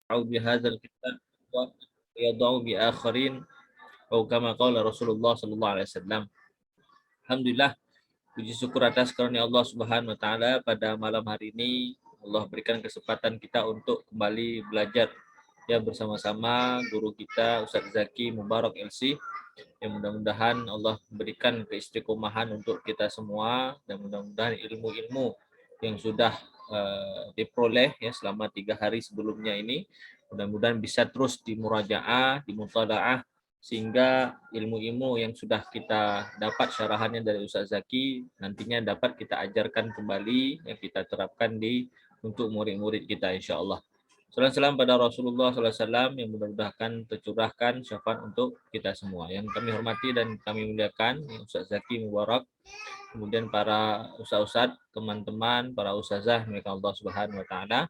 bihadzal kitab wa yadau bi akharin atau kama qala Rasulullah sallallahu alaihi wasallam. Alhamdulillah, puji syukur atas karunia Allah Subhanahu wa taala pada malam hari ini Allah berikan kesempatan kita untuk kembali belajar ya bersama-sama guru kita Ustaz Zaki Mubarak LC. Yang mudah-mudahan Allah berikan keistiqomahan untuk kita semua dan mudah-mudahan ilmu-ilmu yang sudah diperoleh ya selama 3 hari sebelumnya ini mudah-mudahan bisa terus dimurajaah, dimutalaah sehingga ilmu-ilmu yang sudah kita dapat syarahannya dari Ustaz Zaki nantinya dapat kita ajarkan kembali yang kita terapkan untuk murid-murid kita insyaallah. Salam pada Rasulullah SAW yang mudah-mudahan tercurahkan syafaat untuk kita semua. Yang kami hormati dan kami muliakan Ustaz Zaki Mubarak, kemudian para ustaz-ustaz, teman-teman, para ustazah milik Allah Subhanahu wa taala.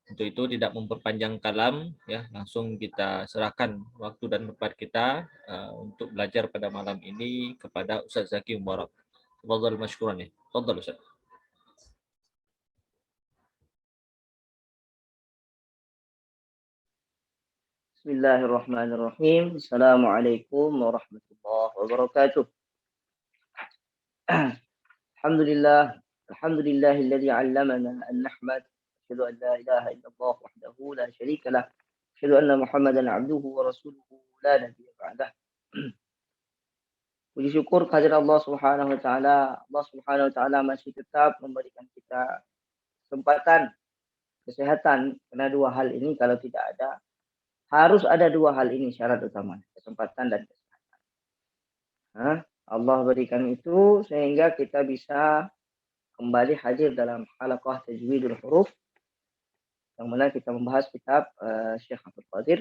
Untuk itu tidak memperpanjang kalam ya, langsung kita serahkan waktu dan tempat kita untuk belajar pada malam ini kepada Ustaz Zaki Mubarak. Tafadhal mashkuran ya. Tafadhal Ustaz. Bismillahirrahmanirrahim. Assalamualaikum warahmatullahi wabarakatuh. Alhamdulillah. Alhamdulillahilladzi 'allamana an nahmad. Asyhadu an la ilaha illallah wahdahu la syarika lah. Asyhadu anna Muhammadan 'abduhu wa rasuluhu la nabiyya ba'dah. Puji syukur kehadirat Allah Subhanahu wa taala. Allah Subhanahu wa taala masih tetap memberikan kita kesempatan, kesehatan, karena dua hal ini kalau tidak ada harus ada dua hal ini syarat utama, kesempatan dan kesehatan. Allah berikan itu sehingga kita bisa kembali hadir dalam halaqah tajwidul huruf yang mana kita membahas kitab Syekh Abdul Qadir.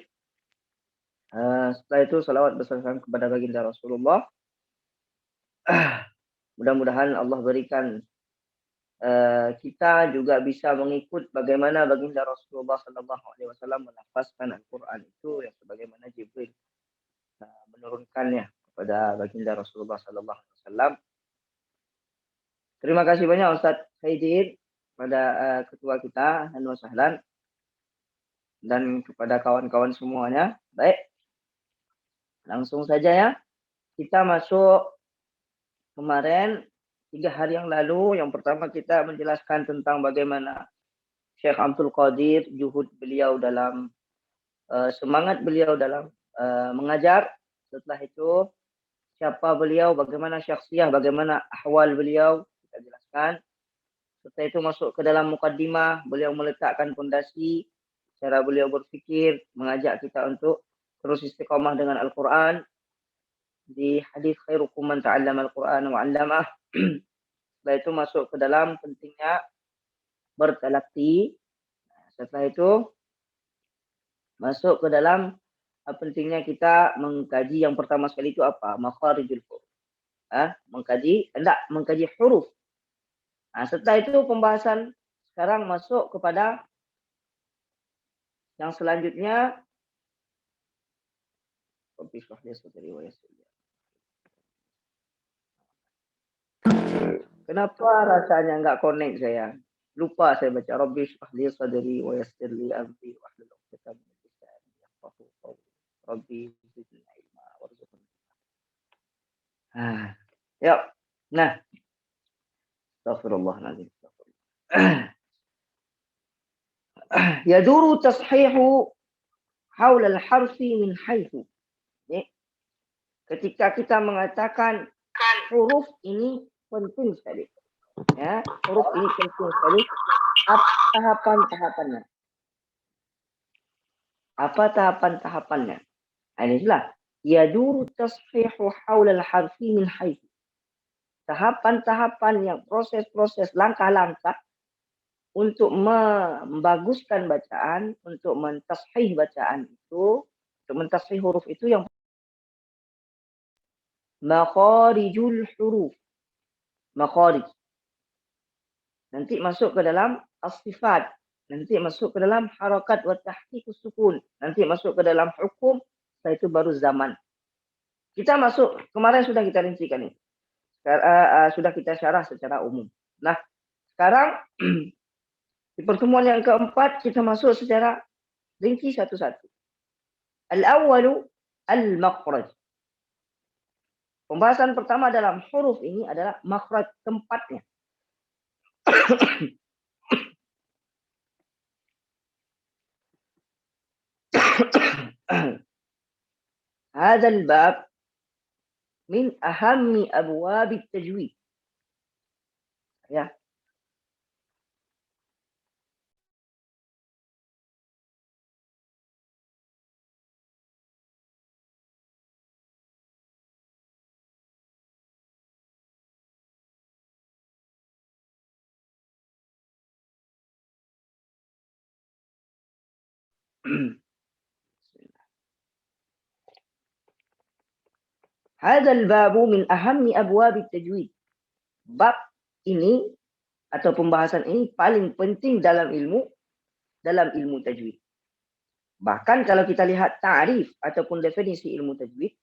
Setelah itu salawat bersama kepada baginda Rasulullah. Mudah-mudahan Allah berikan kita juga bisa mengikut bagaimana baginda Rasulullah Sallallahu Alaihi Wasallam melafazkan Al-Quran itu yang sebagaimana Jibril menurunkannya kepada baginda Rasulullah Sallallahu Alaihi Wasallam. Terima kasih banyak Ustaz Haidir pada ketua kita Anwar Sahlan dan kepada kawan-kawan semuanya. Baik, langsung saja ya. Kita masuk kemarin 3 hari yang lalu, yang pertama kita menjelaskan tentang bagaimana Syekh Abdul Qadir, juhud beliau dalam semangat beliau dalam mengajar. Setelah itu siapa beliau, bagaimana syakhsiyah, bagaimana ahwal beliau, kita jelaskan. Setelah itu masuk ke dalam mukaddimah, beliau meletakkan fondasi, cara beliau berfikir, mengajak kita untuk terus istiqamah dengan Al-Quran. Di hadis khairukum man ta'allama al-Quran wa 'allamah. Setelah itu masuk ke dalam pentingnya bertalaqi. Setelah itu masuk ke dalam pentingnya kita mengkaji yang pertama sekali itu apa? Makharijul huruf. Mengkaji huruf. Setelah itu pembahasan sekarang masuk kepada yang selanjutnya. Kenapa rasanya nggak connect saya? Lupa saya baca Rabbi shrah li sadri wa yassir li amri wahlul 'uqdatam min lisani yafqahu qawli. Rabbi zidni ilma warzuqni. Ya. Nah. Astaghfirullahaladzim. Yaduru tashihu haula al-harfi min haitsu. Ketika kita mengatakan huruf ini penting sekali. Ya, huruf ini penting sekali. Apa tahapan-tahapannya? Apa tahapan-tahapannya? Inilah yaduru tashihu haula al-harfi min haitsu. Tahapan-tahapan yang proses-proses langkah-langkah untuk membaguskan bacaan, untuk mentashih bacaan itu, untuk mentashih huruf itu yang makharijul huruf. Makharij. Nanti masuk ke dalam as-sifat. Nanti masuk ke dalam harakat wa tahqiqus sukun. Nanti masuk ke dalam hukum. Setelah itu baru zaman. Kita masuk, kemarin sudah kita rincikan ini. Sudah kita syarah secara umum. Nah, sekarang di pertemuan yang keempat kita masuk secara rinci satu-satu. Al-awwalu al-makhraj. Pembahasan pertama dalam huruf ini adalah makhraj, tempatnya. Hadzal bab min ahammi abwab at-tajwid. Ya. Hadzal babu min ahammi abwab at-tajwid. Bab ini atau pembahasan ini paling penting dalam ilmu tajwid. Bahkan kalau kita lihat ta'rif ataupun definisi ilmu tajwid,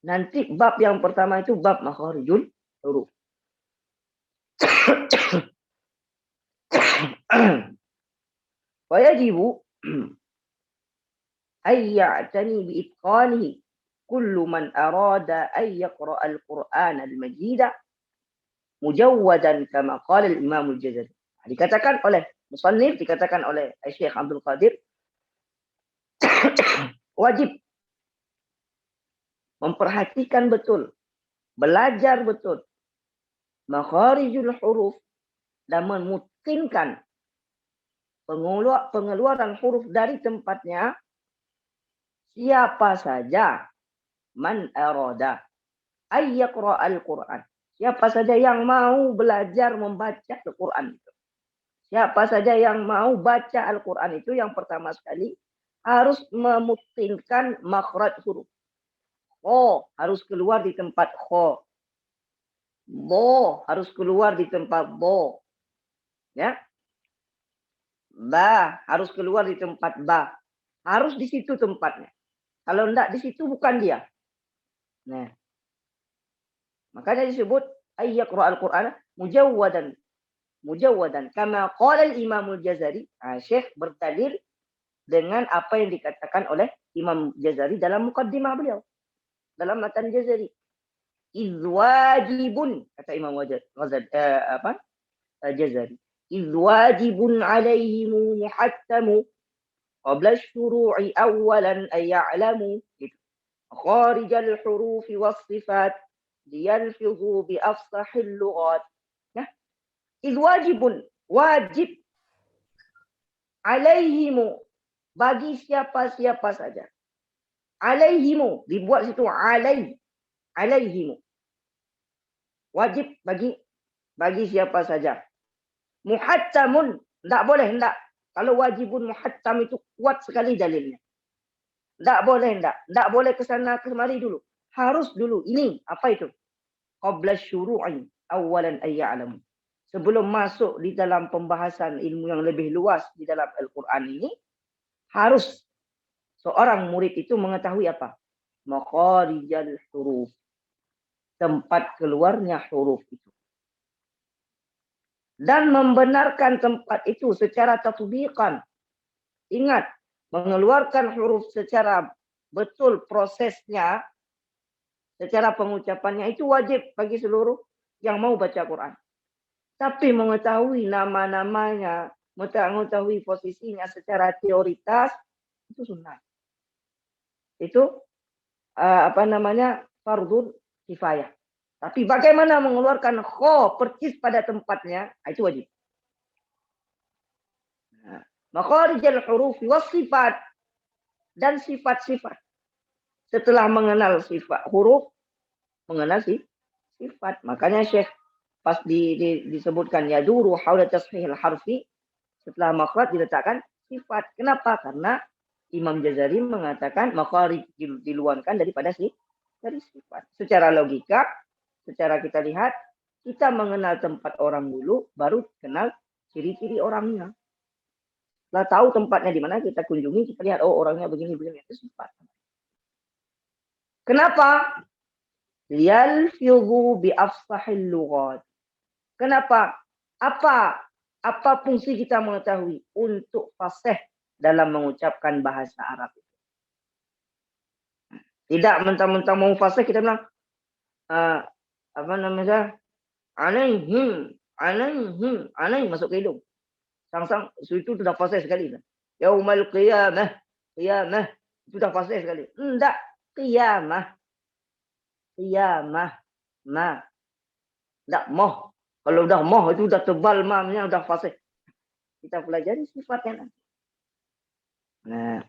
nanti bab yang pertama itu bab makharijul huruf. Wa yajibu ay ya'tani bi itqanihi kullu man arada ay yaqra al-Qur'an al-Majid mujawwadan kama qala al-Imam al-Jazari. Dikatakan oleh musannif, dikatakan oleh Syekh Abdul Qadir, wajib memperhatikan betul, belajar betul makharijul huruf dan memutkinkan pengeluaran huruf dari tempatnya. Siapa saja man arada ay yaqra al-Qur'an. Siapa saja yang mau belajar membaca Al-Qur'an itu. Siapa saja yang mau baca Al-Qur'an itu, yang pertama sekali harus memutkinkan makhraj huruf. Kho harus keluar di tempat kho. Bo harus keluar di tempat bo. Ya. Ba harus keluar di tempat ba. Harus di situ tempatnya. Kalau enggak di situ bukan dia. Nah. Makanya disebut ay yaqra al-Qur'an mujawwadan. Mujawwadan kama qala al-Imam al-Jazari. Syekh berdalil dengan apa yang dikatakan oleh Imam Jazari dalam muqaddimah beliau. Dalam matan Jazari. Izwajibun, kata Imam Jazari. Izwajibun alaihimu muhattamu qabla syuru'i awalan ay ya'lamu. Kharijal hurufi was sifat liyalfizu bi afsahil lughat. Nah, izwajibun, wajib alaihimu, bagi siapa-siapa saja. Alaihimu, dibuat situ alaihimu. Wajib bagi siapa saja. Muhattamun, enggak boleh, enggak. Kalau wajibun muhattam itu kuat sekali dalilnya. Enggak boleh kesana kemari dulu. Harus dulu. Ini apa itu? Qabla syuru'i awalan ay ya'lamu. Sebelum masuk di dalam pembahasan ilmu yang lebih luas di dalam Al-Quran ini, harus seorang murid itu mengetahui apa? Makharijal huruf. Tempat keluarnya huruf itu. Dan membenarkan tempat itu secara tatbiqan. Ingat, mengeluarkan huruf secara betul prosesnya, secara pengucapannya itu wajib bagi seluruh yang mau baca Quran. Tapi mengetahui nama-namanya, mengetahui posisinya secara teoritas, itu sunnah. Itu fardhu kifayah. Tapi bagaimana mengeluarkan kho persis pada tempatnya, itu wajib. Makharijal huruf was sifat, dan sifat-sifat. Setelah mengenal sifat huruf, mengenal sifat. Makanya Syekh pas disebutkan yaduru haula tashihil harfi, setelah makhraj diletakkan sifat. Kenapa? Karena Imam Jazari mengatakan makharij diluarkan dari sifat. Secara logika, secara kita lihat, kita mengenal tempat orang dulu, baru kenal ciri-ciri orangnya. Setelah tahu tempatnya di mana, kita kunjungi, kita lihat, oh orangnya begini-begini, itu sifat. Kenapa? Liyalfizu bi afsahil lughat. Kenapa? Apa fungsi kita mengetahui? Untuk fasih dalam mengucapkan bahasa Arab. Tidak mentang-mentang mau fasih kita bilang apa namanya? Alaihim masuk ke hidung. Sang-sang itu sudah fasih sekali. Yaumal qiyamah, itu sudah fasih sekali. Enggak, qiyamah. Enggak moh. Kalau udah moh itu udah tebal mamnya udah fasih. Kita pelajari sifatnya nanti. Nah,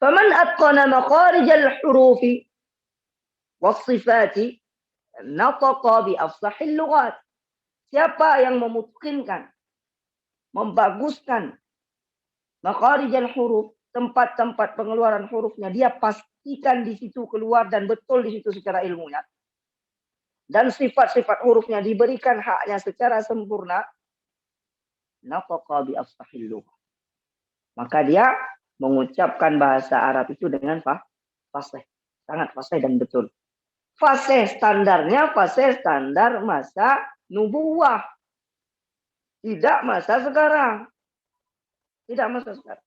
faman atqana makharijal hurufi was-sifati nataqa bi afsahil lughat. Siapa yang memutkinkan, membaguskan makharijal huruf, tempat-tempat pengeluaran hurufnya, dia pastikan di situ keluar dan betul di situ secara ilmunya. Dan sifat-sifat hurufnya diberikan haknya secara sempurna, nataqa bi afsahil lughat. Maka dia mengucapkan bahasa Arab itu dengan fasih, sangat fasih dan betul. Fasih standarnya fasih standar masa nubuwah. Tidak masa sekarang. Tidak masa sekarang.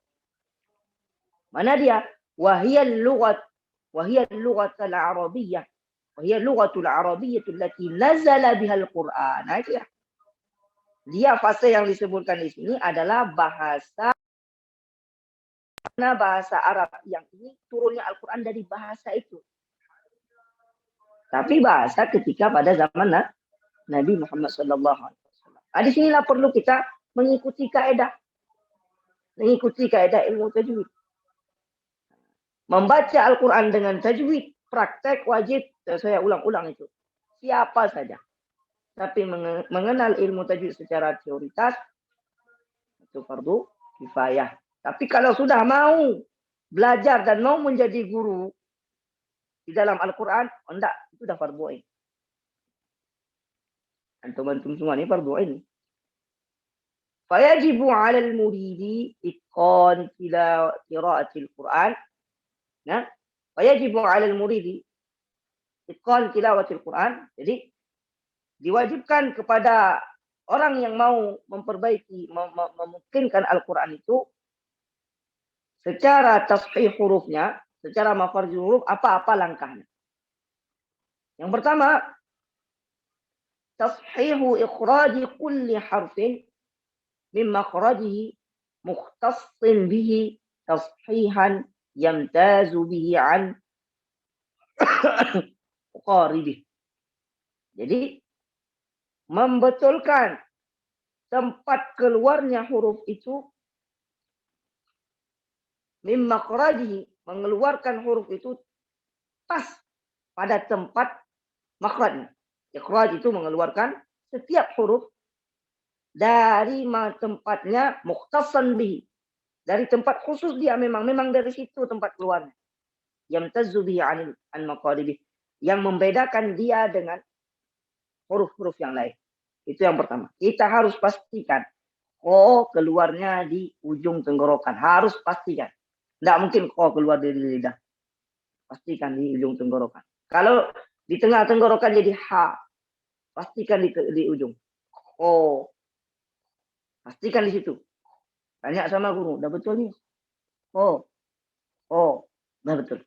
Mana dia? Wahiyal lughatul arabiyyah. Wahiyal lughatul arabiyyah allati nazala bihal Qur'an. Nah, itu ya. Dia fasih yang disebutkan di sini adalah bahasa Arab yang ini turunnya Al-Qur'an dari bahasa itu. Tapi bahasa ketika pada zaman Nabi Muhammad SAW. Di sinilah perlu kita mengikuti kaidah ilmu tajwid. Membaca Al-Quran dengan tajwid, praktek wajib, saya ulang-ulang itu. Siapa saja. Tapi mengenal ilmu tajwid secara teoritas, itu fardu kifayah. Tapi kalau sudah mau belajar dan mau menjadi guru di dalam Al-Quran, enggak, itu sudah fardu ain. Antum semua ini fardu ain. Fayajibu 'alal muridi itqan qira'atil Qur'an. Nah, fayajibu 'alal muridi itqan tilawatil Qur'an. Jadi diwajibkan kepada orang yang mau memperbaiki, memungkinkan Al-Quran itu secara tashih hurufnya, secara makharij huruf, apa-apa langkahnya. Yang pertama, tashihu ikhraji kulli harfin min makhrajihi mukhtassin bihi tashihan yamtazu bihi an qaribih. Jadi membetulkan tempat keluarnya huruf itu min makhrajihi, mengeluarkan huruf itu pas pada tempat makhrajnya. Ikhraj itu mengeluarkan setiap huruf dari tempatnya mukhtassan bihi, dari tempat khusus dia, memang dari situ tempat keluarnya. Yamtazzu bihi an maqaribih, yang membedakan dia dengan huruf-huruf yang lain. Itu yang pertama. Kita harus pastikan keluarnya di ujung tenggorokan, harus pastikan. Tidak mungkin keluar dari lidah. Pastikan di ujung tenggorokan. Kalau di tengah tenggorokan jadi ha, pastikan di ujung. Pastikan di situ. Tanya sama guru, udah betul nih? Udah betul.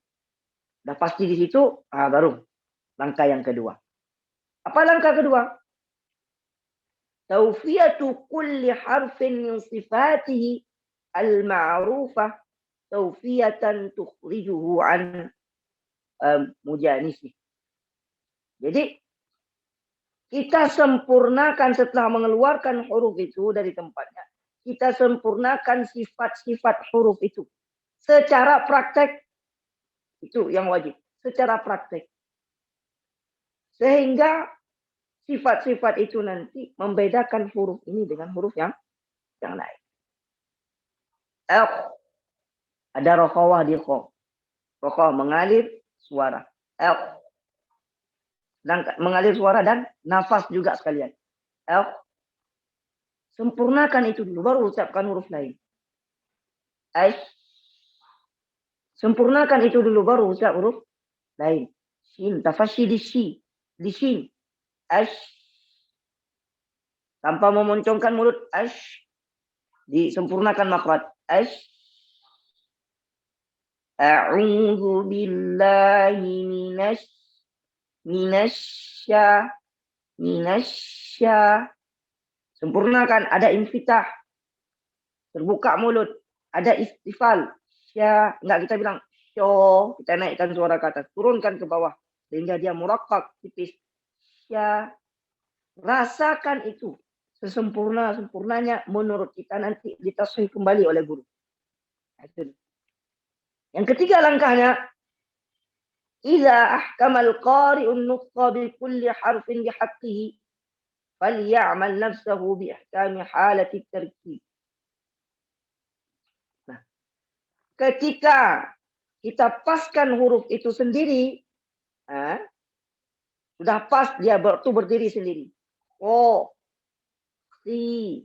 Udah pasti di situ, baru langkah yang kedua. Apa langkah kedua? Tawfiyatu kulli harfin min sifatihi al-ma'rufah tawfiyatan tukhrijuhu an mujanisi. Jadi kita sempurnakan setelah mengeluarkan huruf itu dari tempatnya. Kita sempurnakan sifat-sifat huruf itu secara praktek. Itu yang wajib, secara praktek. Sehingga sifat-sifat itu nanti membedakan huruf ini dengan huruf yang lain. Ada rokhawah di kho. Rokhawah mengalir suara. Dan mengalir suara dan nafas juga sekalian. Sempurnakan itu dulu, baru ucapkan huruf lain. Sempurnakan itu dulu, baru ucap huruf lain. Shin, tafashi di shin. Tanpa memoncongkan mulut, disempurnakan makhraj. ash a'udzu billahi minasya. Sempurnakan, ada infitah, terbuka mulut, ada istifal, sya, enggak kita bilang syo, kita naikkan suara ke atas, turunkan ke bawah sehingga dia murakkak tipis. Sya, rasakan itu sesempurna-sempurnanya menurut kita, nanti ditasbih kembali oleh guru. Yang ketiga langkahnya, idza ahkamal qari'un nutqa bi kulli harfin bihaqqihi falyamal nafsahu bi ihkami halati tarkib. Nah, ketika kita paskan huruf itu sendiri, sudah pas dia berdiri sendiri. O, si,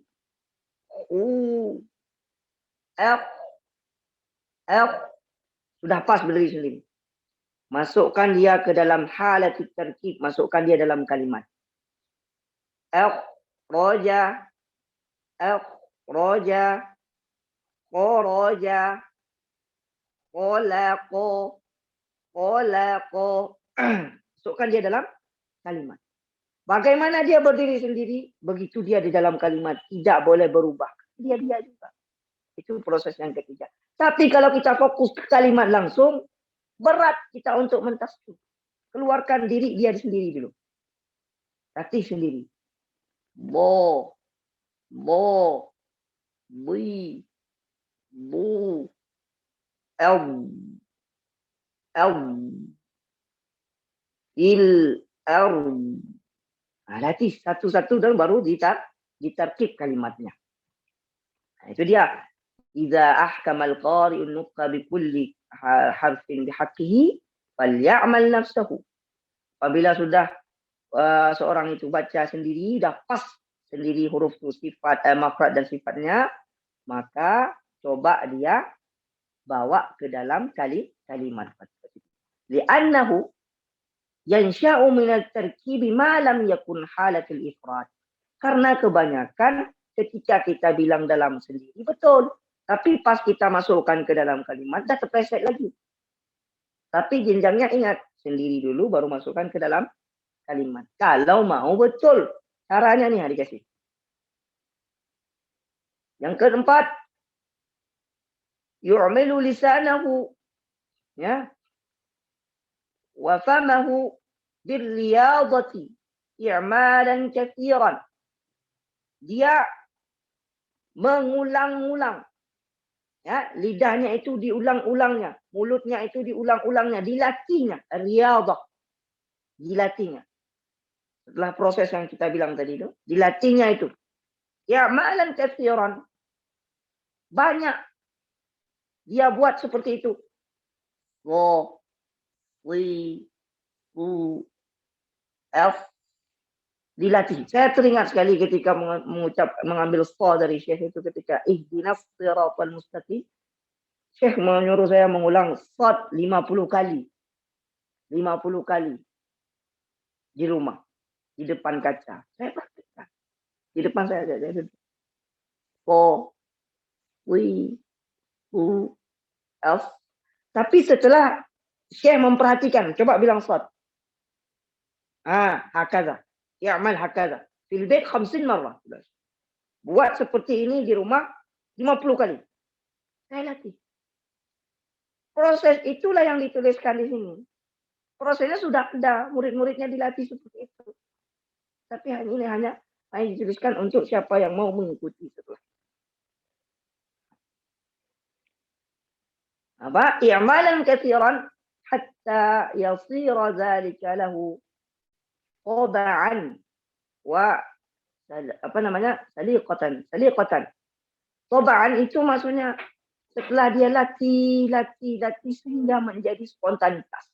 u, f, sudah pas berdiri sendiri. Masukkan dia ke dalam halat tarkib, masukkan dia dalam kalimat. Roja, kharaja, qalaqo. Masukkan dia dalam kalimat. Bagaimana dia berdiri sendiri, begitu dia di dalam kalimat, tidak boleh berubah. Dia juga. Itu proses yang ketiga. Tapi kalau kita fokus ke kalimat langsung, berat kita untuk mentasbih. Keluarkan diri dia sendiri dulu. Latih sendiri. Bo, bui, bu, latih satu-satu dan baru ditarkib kalimatnya. Nah, itu dia. Idza ahkamal qari'un nutqa bi kulli harfin bihaqqihi falyamal nafsahu. Apabila sudah seorang itu baca sendiri, dah pas sendiri huruf itu, sifat makhraj dan sifatnya, maka coba dia bawa ke dalam kalimat. Li'annahu yansha'u min at-tarkibi ma lam yakun halatul ifrad. Karena kebanyakan ketika kita bilang dalam sendiri betul, tapi pas kita masukkan ke dalam kalimat dah terpleset lagi. Tapi jenjangnya ingat, sendiri dulu baru masukkan ke dalam kalimat. Kalau mau betul, caranya nih dikasih. Yang keempat, yu'milu lisanahu, ya, wa famahu birriyadati i'malan katsiran. Dia mengulang-ulang, ya, lidahnya itu diulang-ulangnya, mulutnya itu diulang-ulangnya, dilatihnya, riyadah, dilatihnya. Setelah proses yang kita bilang tadi itu, dilatihnya itu, ya, i'malan katsiran, banyak dia buat seperti itu. Wo, wi, u, f, dilatih. Saya teringat sekali ketika mengambil sqa dari Syekh itu, ketika ihdinas siratal mustaqim, Syekh menyuruh saya mengulang sad 50 kali. 50 kali di rumah, di depan kaca. Saya praktikkan. Di depan saya duduk. Ko, wi, u, f. Tapi setelah Syekh memperhatikan, coba bilang sad. Hakaza. Ya'mal hakaza. Fil bait 50 marrah. Buat seperti ini di rumah 50 kali. Saya latih. Proses itulah yang dituliskan di sini. Prosesnya sudah ada, murid-muridnya dilatih seperti itu. Tapi ini hanya dituliskan untuk siapa yang mau mengikuti setelah. Apa? I'malan katsiran hatta yasira dzalika lahu qada'an wa saliqatan. Qada'an itu maksudnya setelah dia latih sehingga menjadi spontanitas.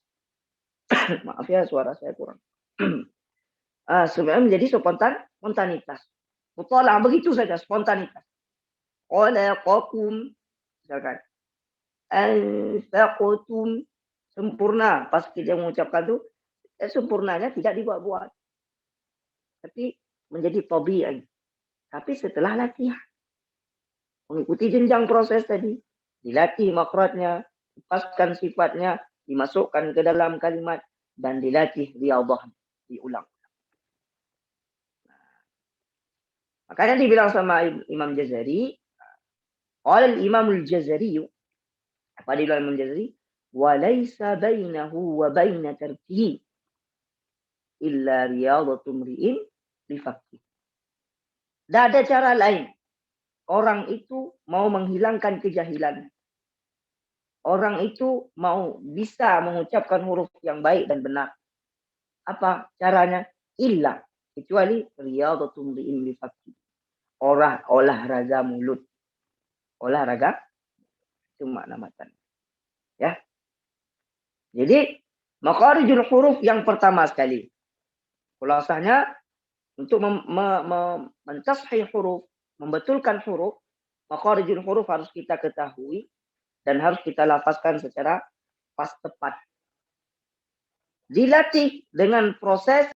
Maaf ya, suara saya kurang. Sebenarnya menjadi spontanitas. Mutala, begitu saja, spontanitas. Qalaqakum, misalkan. Anfaqtum, sempurna. Pas kita mengucapkan itu, sempurnanya tidak dibuat-buat. Tapi menjadi tabi'i. Tapi setelah latihan. Mengikuti jenjang proses tadi. Dilatih makhrajnya, lepaskan sifatnya, dimasukkan ke dalam kalimat, dan dilatih riyadhah, diulang. Makanya dibilang sama Imam Jazari, qala al-Imam al-Jazari, apa dibilang Imam Jazari? Wa laisa bainahu wa baina tarkihi illa riyadhatu mri'in li fakih. Tidak ada cara lain. Orang itu mau menghilangkan kejahilan. Orang itu mau bisa mengucapkan huruf yang baik dan benar. Apa caranya? Illa. Kecuali riyadhatu mri'in li fakih. Olahraga mulut. Olahraga cuma namatan. Ya. Jadi makharijul huruf yang pertama sekali. Khulasahnya untuk mentashih huruf, membetulkan huruf, makharijul huruf harus kita ketahui dan harus kita lafazkan secara pas tepat. Dilatih dengan prosesnya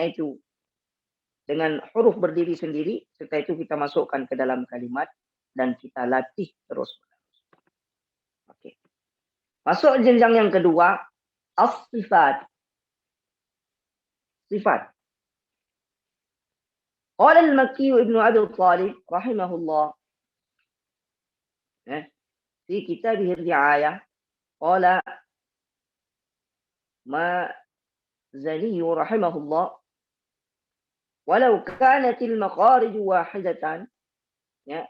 itu dengan huruf berdiri sendiri, setelah itu kita masukkan ke dalam kalimat dan kita latih terus. Oke. Masuk jenjang yang kedua, as-sifat. Sifat. Qala al-Makki Ibnu Abi Thalib rahimahullah fi kitabih ar-ri'ayah qala Mazali rahimahullah walau kanatil makharij wahidatan, ya,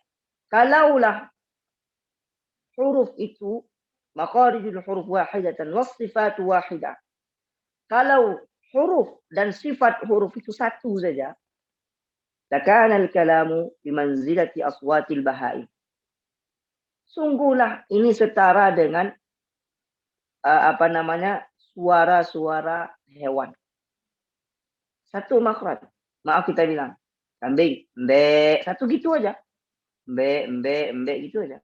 kalaulah huruf itu makharijul huruf wahidatan was sifat wahidah, kalau huruf dan sifat huruf itu satu saja, lakana al-kalamu bimanzilati aswatil bahai. Sungguhlah ini setara dengan suara-suara hewan. Satu makhraj. Maaf kita bilang kambing, mbe, satu gitu aja. Mbe gitu aja.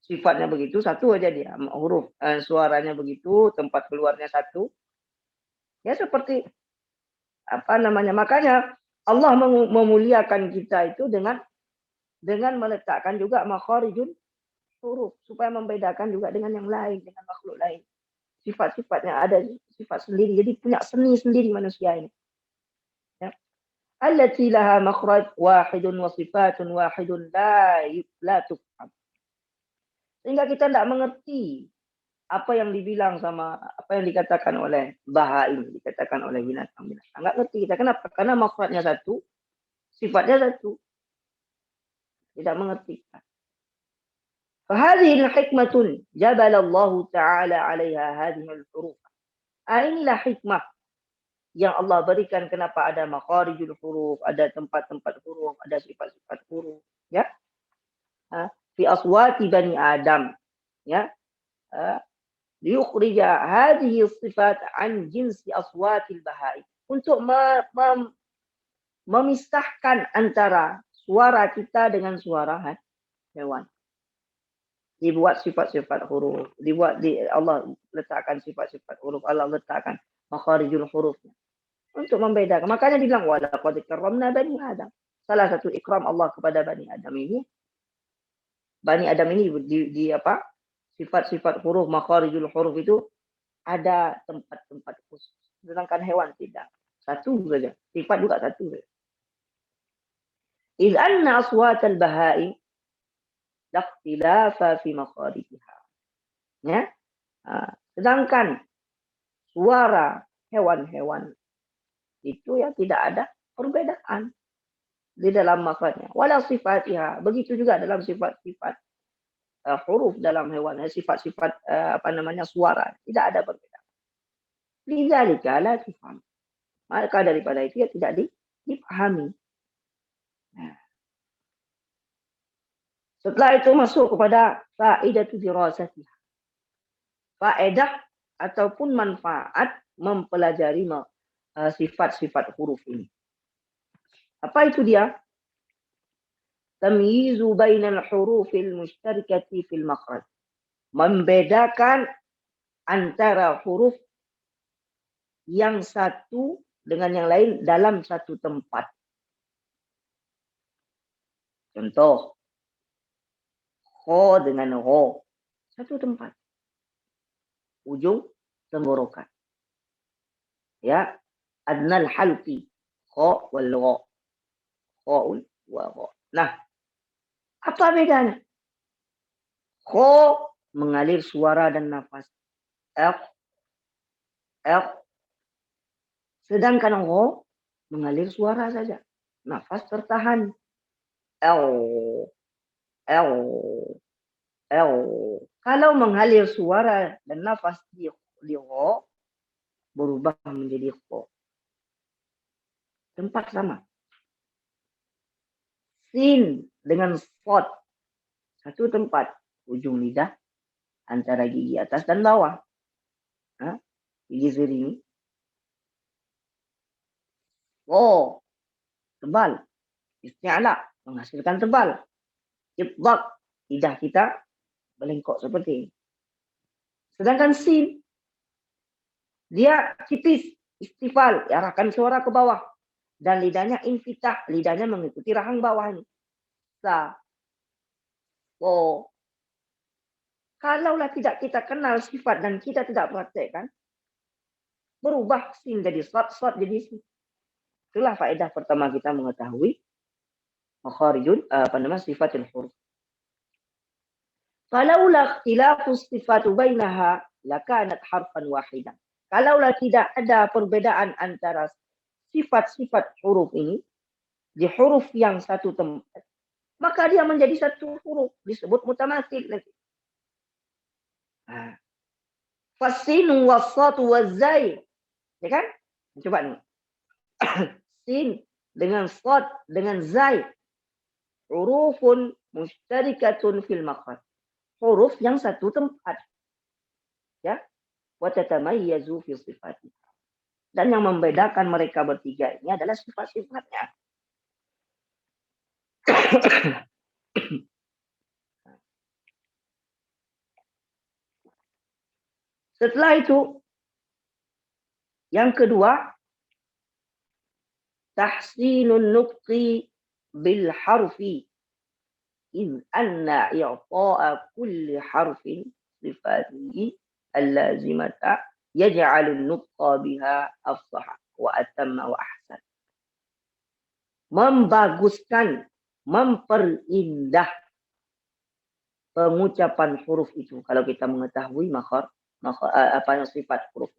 Sifatnya begitu, satu aja dia. Huruf suaranya begitu, tempat keluarnya satu. Ya seperti makanya Allah memuliakan kita itu dengan meletakkan juga makharijul huruf supaya membedakan juga dengan yang lain, dengan makhluk lain. Sifat-sifatnya ada sifat sendiri. Jadi punya seni sendiri manusia ini. Ya. Allati laha makhraj wahidun wa sifatun wahidun la tufham. Sehingga kita tidak mengerti apa yang dibilang sama apa yang dikatakan oleh bahai, dikatakan oleh binatang-binatang. Enggak ngerti kita. Kenapa? Karena makhrajnya satu, sifatnya satu. Tidak mengerti. فهذه الحكمة جبل الله تعالى عليها هذه الحروف. Inilah hikmah yang Allah berikan kenapa ada makharijul huruf, ada tempat-tempat huruf, ada sifat-sifat huruf, ya. Fi aswati bani Adam, ya. Liyukhrija hadhihi sifat an jinsi aswatil bahai. Untuk memisahkan antara suara kita dengan suara hewan. Dibuat sifat-sifat huruf, Allah letakkan sifat-sifat huruf, Allah letakkan makharijul hurufnya untuk membedakan. Makanya bilang wa laqad karramna bani Adam. Salah satu ikram Allah kepada bani Adam ini di sifat-sifat huruf, makharijul huruf itu ada tempat-tempat khusus. Sedangkan hewan tidak. Satu saja. Sifat juga satu saja. Idh anna aswatal bahai lakhtilafa fi makharijiha. Ya. Sedangkan suara hewan-hewan itu ya tidak ada perbedaan di dalam makhrajnya. Wala sifatiha. Begitu juga dalam sifat-sifat huruf dalam hewan, sifat-sifat suara, tidak ada perbedaan. Lidzalika la tufham. Maka daripada itu ya tidak dipahami. Nah. Setelah itu masuk kepada faedatu dirasatiha. Faedah ataupun manfaat mempelajari sifat-sifat huruf ini. Apa itu dia? Tamyizu bainal hurufil mushtarikati fil makhraj. Membedakan antara huruf yang satu dengan yang lain dalam satu tempat. Contoh, kho dengan ro. Satu tempat. Ujung tenggorokan. Ya. Adnal halqi. Kho wal ro. Kho'un wa ro. Nah, apa bedanya? Kho mengalir suara dan nafas. F. Sedangkan ro mengalir suara saja. Nafas tertahan. L. L. L. Kalau mengalir suara dan nafas di ro berubah menjadi kho. Tempat sama. Sin dengan spot. Satu tempat. Ujung lidah antara gigi atas dan bawah. Gigi sirih. Oh, tebal. Isti'ala, menghasilkan tebal. Ibdak, lidah kita belengkok seperti ini. Sedangkan sin, dia tipis, istifal, arahkan suara ke bawah. Dan lidahnya infitah, lidahnya mengikuti rahang bawah ini. Sa, oh. Kalaulah tidak kita kenal sifat dan kita tidak praktekkan, berubah sin jadi slot jadi sin. Itulah faedah pertama kita mengetahui makharijun sifatul huruf. Falaulah ikhtilafu sifatu bainaha lakanat harfan wahidan. Kalaulah tidak ada perbedaan antara sifat-sifat huruf ini di huruf yang satu tempat, maka dia menjadi satu huruf disebut mutamatsil nanti. Fasinu wasatu wazai. Ya kan? Coba nih. Sin dengan sad dengan zai. Hurufun mushtarikatun fil makhraj. Huruf yang satu tempat. Ya. Wa tatamayyazu fi sifatiha. Dan yang membedakan mereka bertiga ini adalah sifat-sifatnya. Setelah itu, yang kedua, tahsinun nutqi bil harfi. إذ أن إعطاء كل حرف صفاته اللازمة يجعل النطق بها أفصح وأتم وأحسن. Membaguskan, memperindah pengucapan huruf itu. Kalau kita mengetahui apa yang sifat huruf.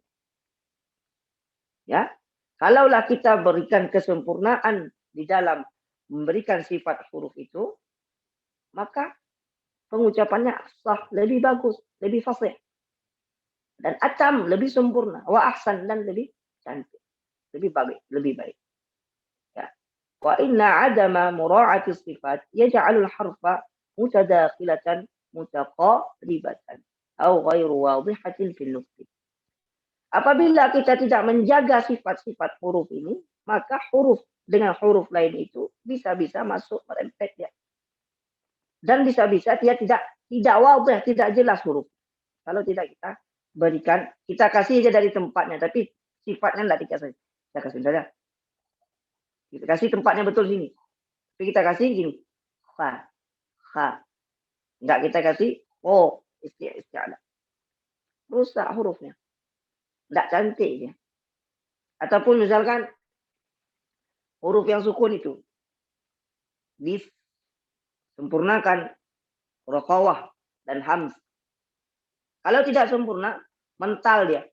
Ya, kalaulah kita berikan kesempurnaan di dalam memberikan sifat huruf itu, maka pengucapannya sah, lebih bagus, lebih fasih. Dan atam, lebih sempurna. Wa ahsan, dan lebih cantik. Lebih baik. Ya. Wa inna adama mura'ati sifat yaj'alul harfa mutadakhilatan mutaqaribatan atau ghairu wadihatin fil nutq. Apabila kita tidak menjaga sifat-sifat huruf ini, maka huruf dengan huruf lain itu bisa-bisa masuk merempet ya. Dan bisa-bisa dia tidak wadih, tidak jelas huruf. Kalau tidak kita berikan, kita kasih aja dari tempatnya, tapi sifatnya tidak dikasih. Kita kasih saja. Kita kasih tempatnya betul sini. Tapi kita kasih gini. Kha. Enggak kita kasih isti'ala. Rusak hurufnya. Tidak cantik dia. Ataupun misalkan huruf yang sukun itu. Sempurnakan raqawah dan hamz. Kalau tidak sempurna, mental dia.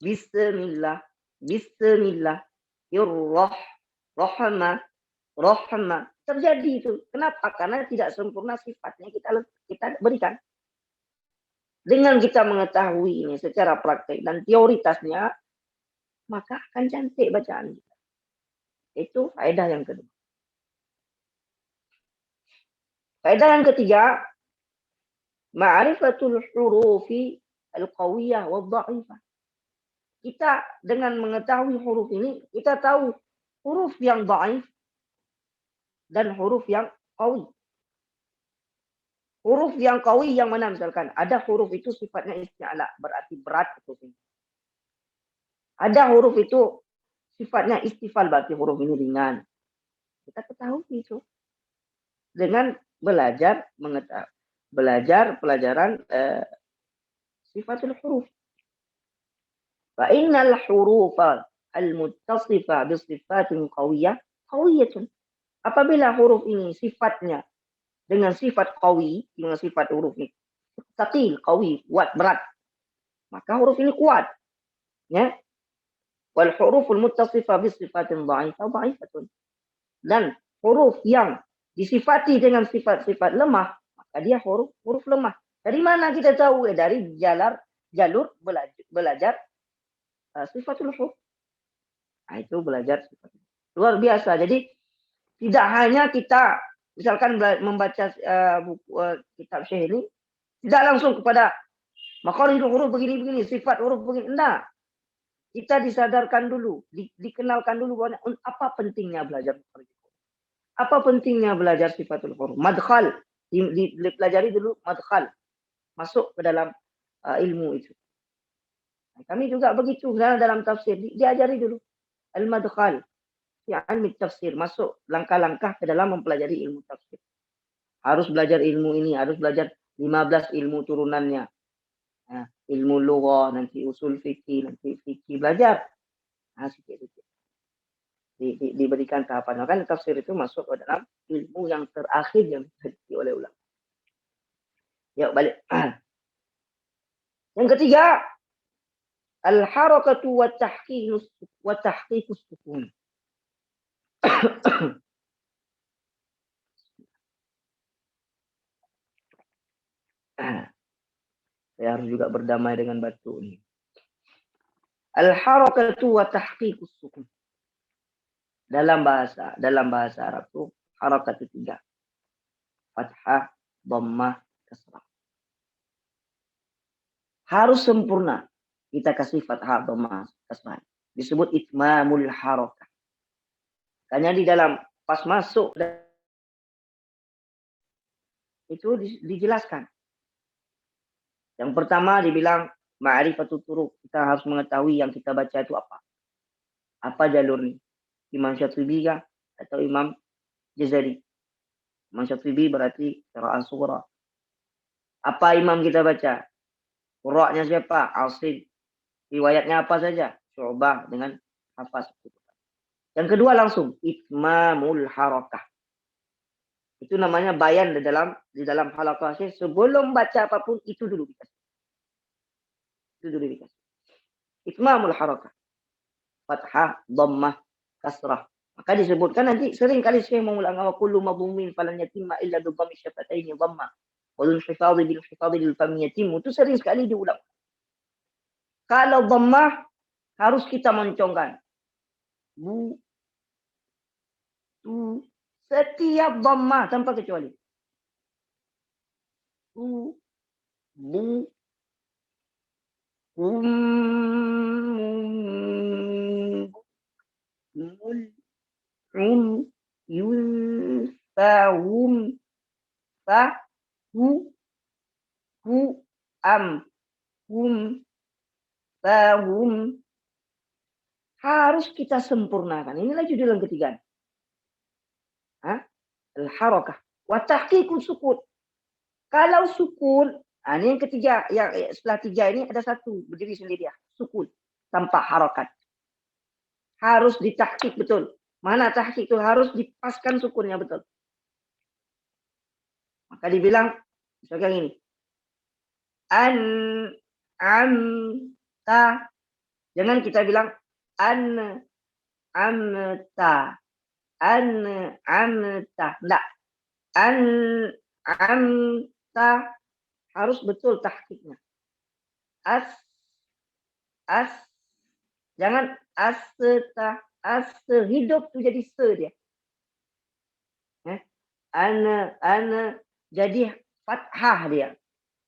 Bismillah, rahma. Terjadi itu. Kenapa? Karena tidak sempurna sifatnya kita berikan. Dengan kita mengetahui ini secara praktek dan teoritasnya, maka akan cantik bacaan kita. Itu faedah yang kedua. Faedah yang ketiga, ma'rifatul hurufi al-qawiyah wa dha'ifah. Kita dengan mengetahui huruf ini, kita tahu huruf yang dhaif dan huruf yang qawi. Huruf yang qawi yang mana misalkan? Ada huruf itu sifatnya isti'ala, berarti berat huruf ini. Ada huruf itu sifatnya istifal, berarti huruf ini ringan. Kita ketahui itu. dengan belajar pelajaran sifatul huruf. Fa innal hurufa al-muttasifa bi sifatin qawiyatun. Apabila huruf ini sifatnya dengan sifat qawi, dengan sifat huruf ini taqil, qawi, kuat, berat, maka huruf ini kuat. Ya. Wal huruful muttasifa bi sifatin dha'ifatun. Dan huruf yang disifati dengan sifat-sifat lemah, maka dia huruf lemah. Dari mana kita tahu? Dari jalur belajar sifatul huruf. Nah, itu belajar sifat. Luar biasa. Jadi tidak hanya kita misalkan membaca buku kitab Syekh ini tidak langsung kepada makharijul huruf begini-begini, sifat huruf begini. Enggak. Kita disadarkan dulu, dikenalkan dulu bahwa apa pentingnya belajar makharijul huruf. Apa pentingnya belajar sifatul huruf? Madkhal, dipelajari dulu madkhal. Masuk ke dalam ilmu itu. Nah, kami juga begitu dalam tafsir, diajari dulu al-madkhal ya ilmu tafsir, masuk langkah-langkah ke dalam mempelajari ilmu tafsir. Harus belajar ilmu ini, harus belajar 15 ilmu turunannya. Nah, ilmu lughah, nanti usul fikih, nanti fikih belajar. Nah, sedikit-sedikit. Diberikan tahapan. Kan tafsir itu masuk ke dalam ilmu yang terakhir yang diteliti oleh ulama. Yuk balik. Yang ketiga, al-harakatu wa tahqiqus sukun. Saya harus juga berdamai dengan batu ini. Al-harakatu wa tahqiqus sukun. Dalam bahasa Arab itu harakat itu 3. Fathah, dhammah, kasrah. Harus sempurna. Kita kasih fathah, dhammah, kasrah. Disebut itmamul harakah. Hanya di dalam pas masuk itu dijelaskan. Yang pertama dibilang ma'rifatut turuq. Kita harus mengetahui yang kita baca itu apa. Apa jalurnya? Imam Syatibi atau Imam Jazari. Imam Syatibi berarti qira'ah sughra. Apa imam kita baca? Qura'nya siapa? Asim. Riwayatnya apa saja? Syu'bah dengan Hafaz. Yang kedua langsung itmamul harakah. Itu namanya bayan di dalam halaqah. Sebelum baca apapun itu dulu dikasih. Itmamul harakah. Fathah, dhammah, kasrah. Maka disebutkan nanti sering kali saya mengulang wa kullu madhummin falan yatimma illa bi dhammi syafataini dhamma. Wa lil hifadhi bil hifadhi lil fam yatim. Itu sering sekali diulang. Kalau dhammah harus kita moncongkan. Bu, tu, setiap dhammah tanpa kecuali. Bu, yun, fahum, fahum. Harus kita sempurnakan. Inilah judul yang ketiga. Al-harakah. Wa tahqiqus sukun. Kalau sukun, ini yang ketiga, yang setelah 3 ini ada satu berdiri sendiri ya, sukun tanpa harakat. Harus ditahqiq betul. Mana tahqiq itu harus dipaskan sukunnya betul. Maka dibilang misalkan ini. Ta. Jangan kita bilang amta. Enggak. Amta harus betul tahqiqnya. Jangan hidup tuh jadi se dia. Ana jadi fathah dia.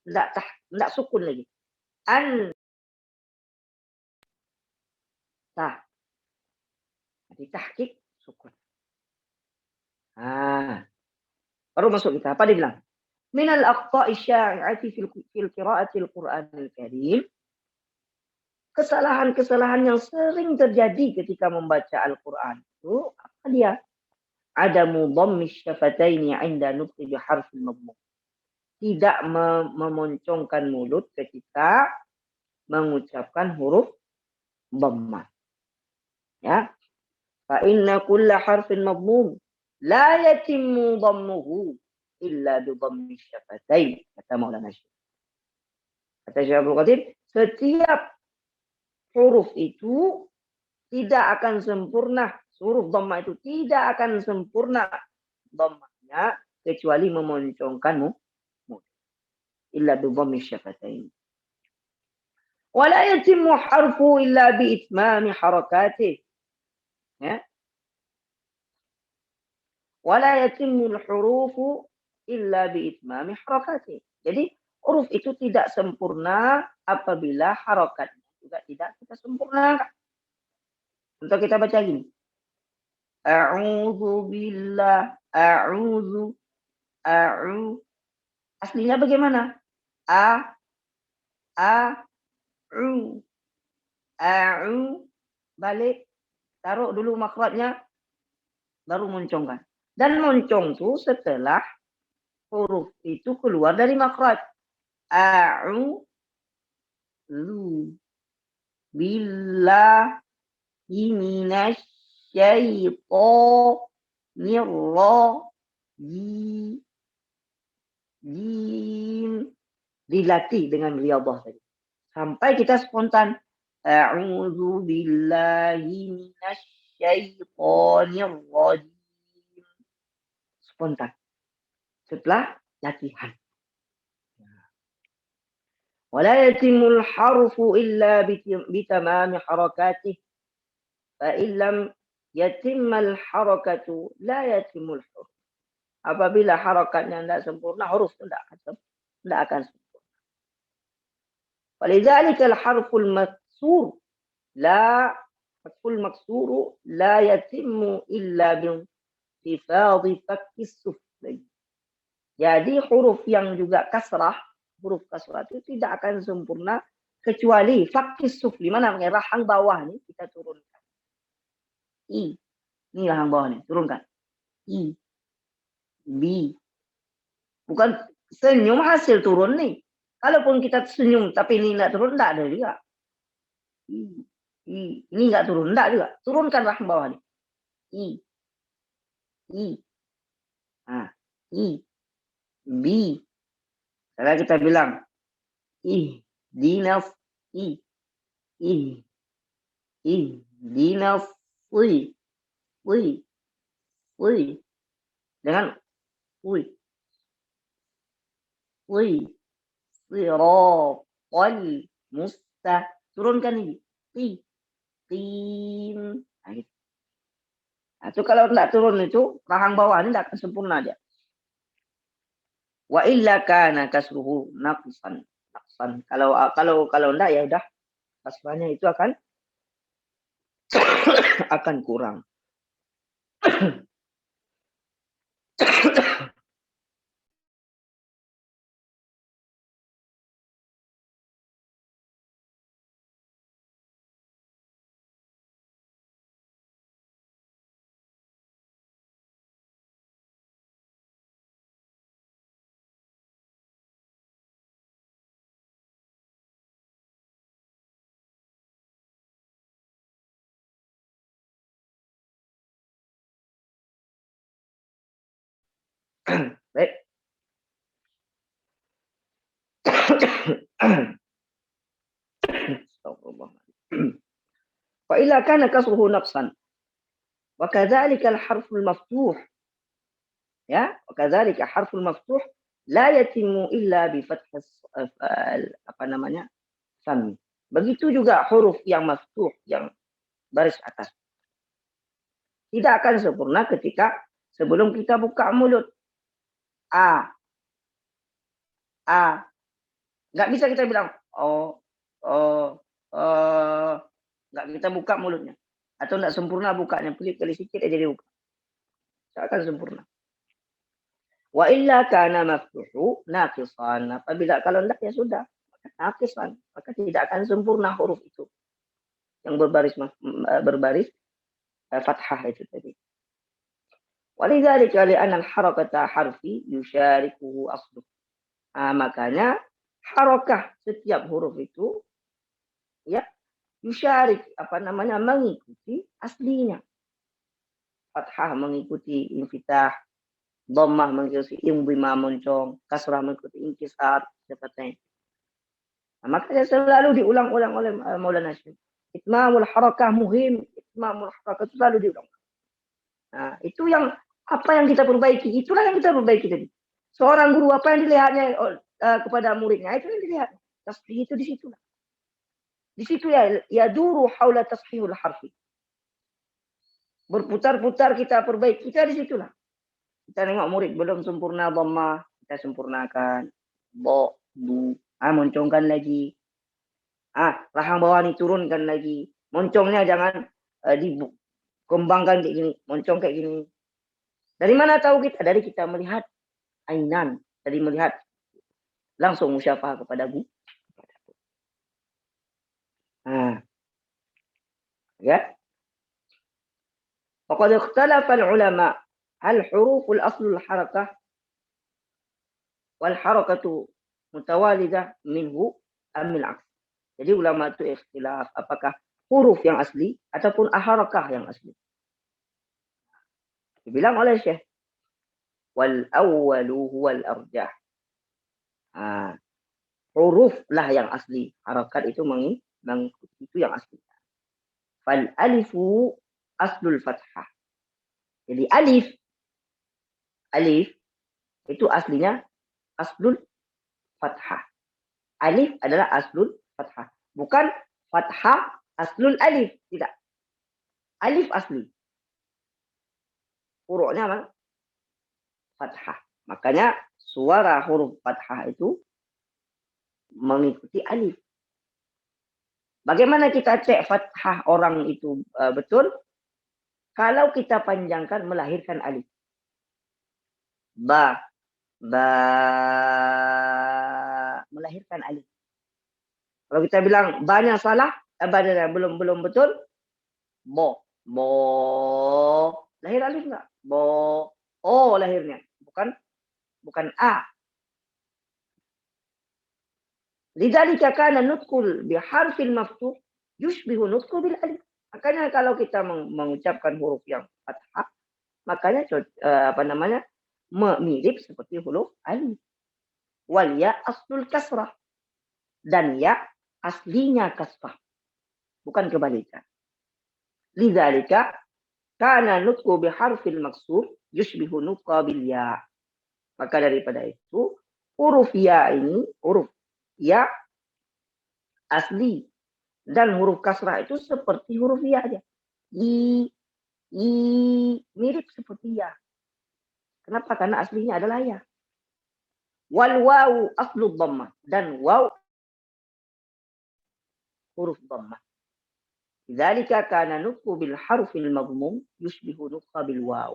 Enggak sukun lagi. Jadi tahqiq sukun. Baru masuk kita. Apa dia bilang? Minal aqta'i syai'ati fil qira'atil Qur'anil Karim. Kesalahan-kesalahan yang sering terjadi ketika membaca Al-Quran itu apa dia? adamu dhammi syafataini 'inda nutqi bi harfil madmum. Tidak memoncongkan mulut ketika mengucapkan huruf dhammah. Ya. Fa inna kulla harfin madmum la yatimmu dhammuhu illa bi dhammi syafatain, kata Maulana Syekh. Kata Syekh Abdul Qadir, setiap huruf itu tidak akan sempurna, huruf dhammah itu tidak akan sempurna dhammahnya kecuali memoncongkan mulut. Illa bi dhammi syafatain. Wa la yatimmu harfu illa bi itmami harakatih. Ya. Wala yatimul hurufu illa bi itmami harakati. Jadi huruf itu tidak sempurna apabila harakatnya juga tidak kita sempurnakan. Untuk kita baca gini. A'udzu billah, a'udzu, aslinya bagaimana? U, balik, taruh dulu makhrajnya, baru moncongkan. Dan moncong itu setelah huruf itu keluar dari makhraj. A'udzu billahi minasy syaithanir rajim. Dilatih dengan riyadhah tadi. Sampai kita spontan. A'udzu billahi minasy syaithanir rajim. Spontan. Setelah latihan. Wala yatimul harfu illa bitamami harakatih. Fa illam yatimmal harakatu la yatimul huruf. Apabila harakatnya tidak sempurna, huruf itu tidak akan sempurna. Walidzalika al-harful maksur la yatimmu illa bi fakkis sufli. Jadi huruf yang juga kasrah, huruf kasrah itu tidak akan sempurna kecuali fakkis sufli. Mana rahang bawah nih kita turunkan. I. Ini rahang bawah nih, turunkan. I. B. Bukan senyum hasil turun nih. Kalaupun kita senyum tapi ini enggak turun, enggak ada juga. I. Ini enggak turun, enggak juga. Turunkan rahang bawah nih. I. Nah, I. B. Setelah kita bilang dinaf dinaf dengan siratal mustaqim. Turunkan ini. Tin. Nah, gitu. Nah, itu kalau tidak turun itu rahang bawah ini tidak akan sempurna dia. Wa illa kana kasruhu naqsan. Kalau enggak ya udah kasrahnya itu akan kurang. Baik. Wa illa kana kasruhu naqsan. Wa kadzalika al-harful maftuh. Ya, wa kadzalika harful maftuh la yatimu illa bi fathis fam. Begitu juga huruf yang maftuh, yang baris atas. Tidak akan sempurna ketika sebelum kita buka mulut. Nggak bisa kita bilang nggak kita buka mulutnya. Atau nggak sempurna bukanya. Pelit-pelit sedikit aja dia buka. Tidak akan sempurna. Wa illa kana maftuhu naqisan. Apabila kalau enggak ya sudah. Naqisan. Maka tidak akan sempurna huruf itu. Yang berbaris fathah itu tadi. Walidzalika li'anna al-harakata harfi yusyarikuhu asluh. Makanya harakah setiap huruf itu ya yusyarik mengikuti aslinya. Fathah mengikuti infitah, dhammah mengikuti imdhima moncong, kasrah mengikuti inkisar seperti itu. Makanya selalu diulang-ulang oleh Maulana Syekh. Itmamul harakah muhim, itmamul harakah itu selalu diulang. Nah, itu yang apa yang kita perbaiki, itulah yang kita perbaiki tadi. Seorang guru apa yang dilihatnya kepada muridnya, itu yang dilihat. Tasbih itu di situ. Di situ ya duru haula tashihul harfi. Berputar-putar kita perbaiki, kita di situlah. Kita nengok murid belum sempurna dhammah, kita sempurnakan. Bo, bu, moncongkan lagi. Rahang bawah ni turunkan lagi. Moncongnya jangan dikembangkan kayak gini, moncong kayak gini. Dari mana tahu kita? Dari kita melihat ainan, dari melihat langsung musyafah kepada Bu. Ya. Faqad ikhtalafa al-ulama hal huruf al-asl al-harakah wal harakatu mutawalidah minhu am al-aks. Jadi ulama itu ikhtilaf apakah huruf yang asli ataupun harakah yang asli. Dibilang oleh Syekh wal awwalu huwal arjah. Huruf lah yang asli, harakat itu mengikuti itu yang asli. Fal alifu aslul fathah. Jadi alif itu aslinya aslul fathah. Alif adalah aslul fathah. Bukan fathah aslul alif, tidak. Alif asli. Hurufnya apa? Fathah. Makanya suara huruf fathah itu mengikuti alif. Bagaimana kita cek fathah orang itu betul? Kalau kita panjangkan melahirkan alif. Ba melahirkan alif. Kalau kita bilang banyak salah, belum betul. Bo lahir alif enggak? Lahirnya, bukan a. Lidzalika kana nutqul biharfil maftuh yushbihu nutqu bil alif. Makanya kalau kita mengucapkan huruf yang fathah, makanya mirip seperti huruf alif. Wal ya aslul kasrah. Dan ya aslinya kasrah. Bukan kebalikan. Lidzalika kana nutqu biharfil maksur yushbihu nutqa bil ya. Maka daripada itu huruf ya ini, huruf ya asli dan huruf kasrah itu seperti huruf ya aja. Mirip seperti ya. Kenapa? Karena aslinya adalah ya. Wal wawu aslu dhammah dan waw huruf dhammah. Dzalika kana nutqu bil harfil madmum yushbihu nutqa bil waw.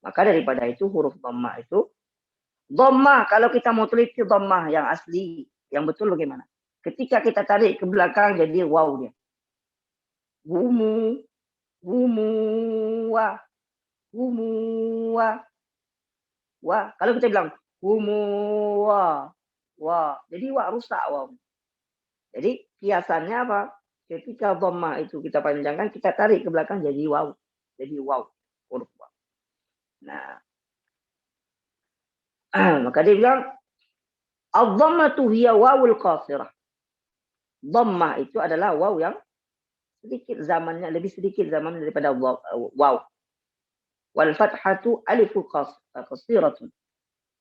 Maka daripada itu huruf dhammah itu dhammah, kalau kita mau teliti dhammah yang asli, yang betul bagaimana? Ketika kita tarik ke belakang jadi waw dia. Humu wa. Kalau kita bilang humu wa. Jadi wa rusak waw. Jadi kiasannya apa? Ketika dhammah itu kita panjangkan, kita tarik ke belakang jadi waw. Jadi waw, huruf waw. Nah, maka dia bilang ad-dhammatu hiya wawul qasirah. Dhammah itu adalah waw yang sedikit zamannya, lebih sedikit zaman daripada waw. Wal fathatu alifu qasiratun.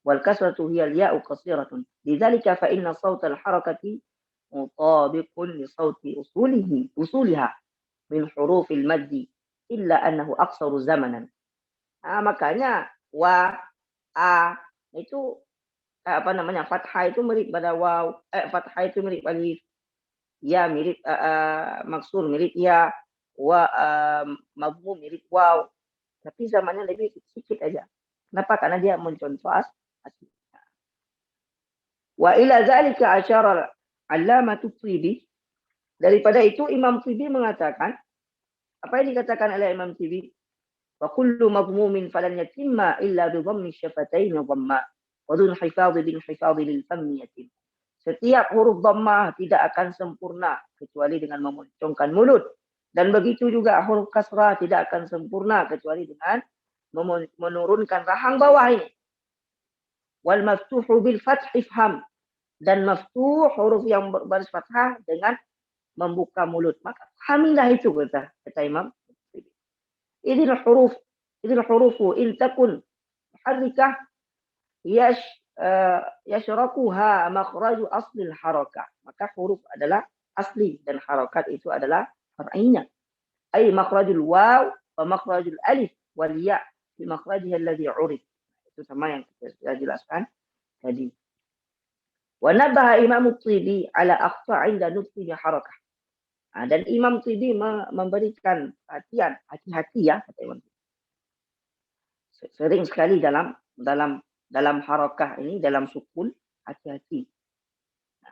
Wal kasratu hiya al-ya'u qasiratun. Lidzalika fa inna sawta al-harakati mutabiqun li sawti usuliha min hurufil maddi illa annahu aqsaru zamanan. Makanya wa itu fathah itu mirip pada waw, fathah itu mirip alif, ya mirip maksur mirip ya, wa madmum mirip waw, tapi zamannya lebih sedikit aja. Kenapa? Karena dia mencontoh asli. Wa ila zalika asyara al-allamatu Tibi. Daripada itu Imam Tibi mengatakan, apa yang dikatakan oleh Imam Tibi? وكل مضموم فلن يتم إلا بضم الشفتين ضما وذو الحفاظ بالحفاظ للفم يتم. Setiap huruf dhammah tidak akan sempurna kecuali dengan memoncongkan mulut. Dan begitu juga huruf kasrah tidak akan sempurna kecuali dengan menurunkan rahang bawah ini. Wal maftuhu bil fath ifham. Dan maftuh huruf yang berbaris fathah dengan membuka mulut. Maka pahamilah itu kata Imam. Idil hurufu in takun muharrikah yashrakuha makhraju aslil harakah. Maka huruf adalah asli dan harakat itu adalah far'iynya. Ay makhrajul waw wa makhrajul alif wal ya fi makhrajiha alladhi urif. Itu sama yang kita sudah jelaskan tadi. Wa nabaha Imam Tibi ala akhfa 'inda nutqi bi harakah. Dan Imam Tibi memberikan perhatian, hati-hati ya kata Imam. Sering sekali dalam harakah ini, dalam sukun, hati-hati.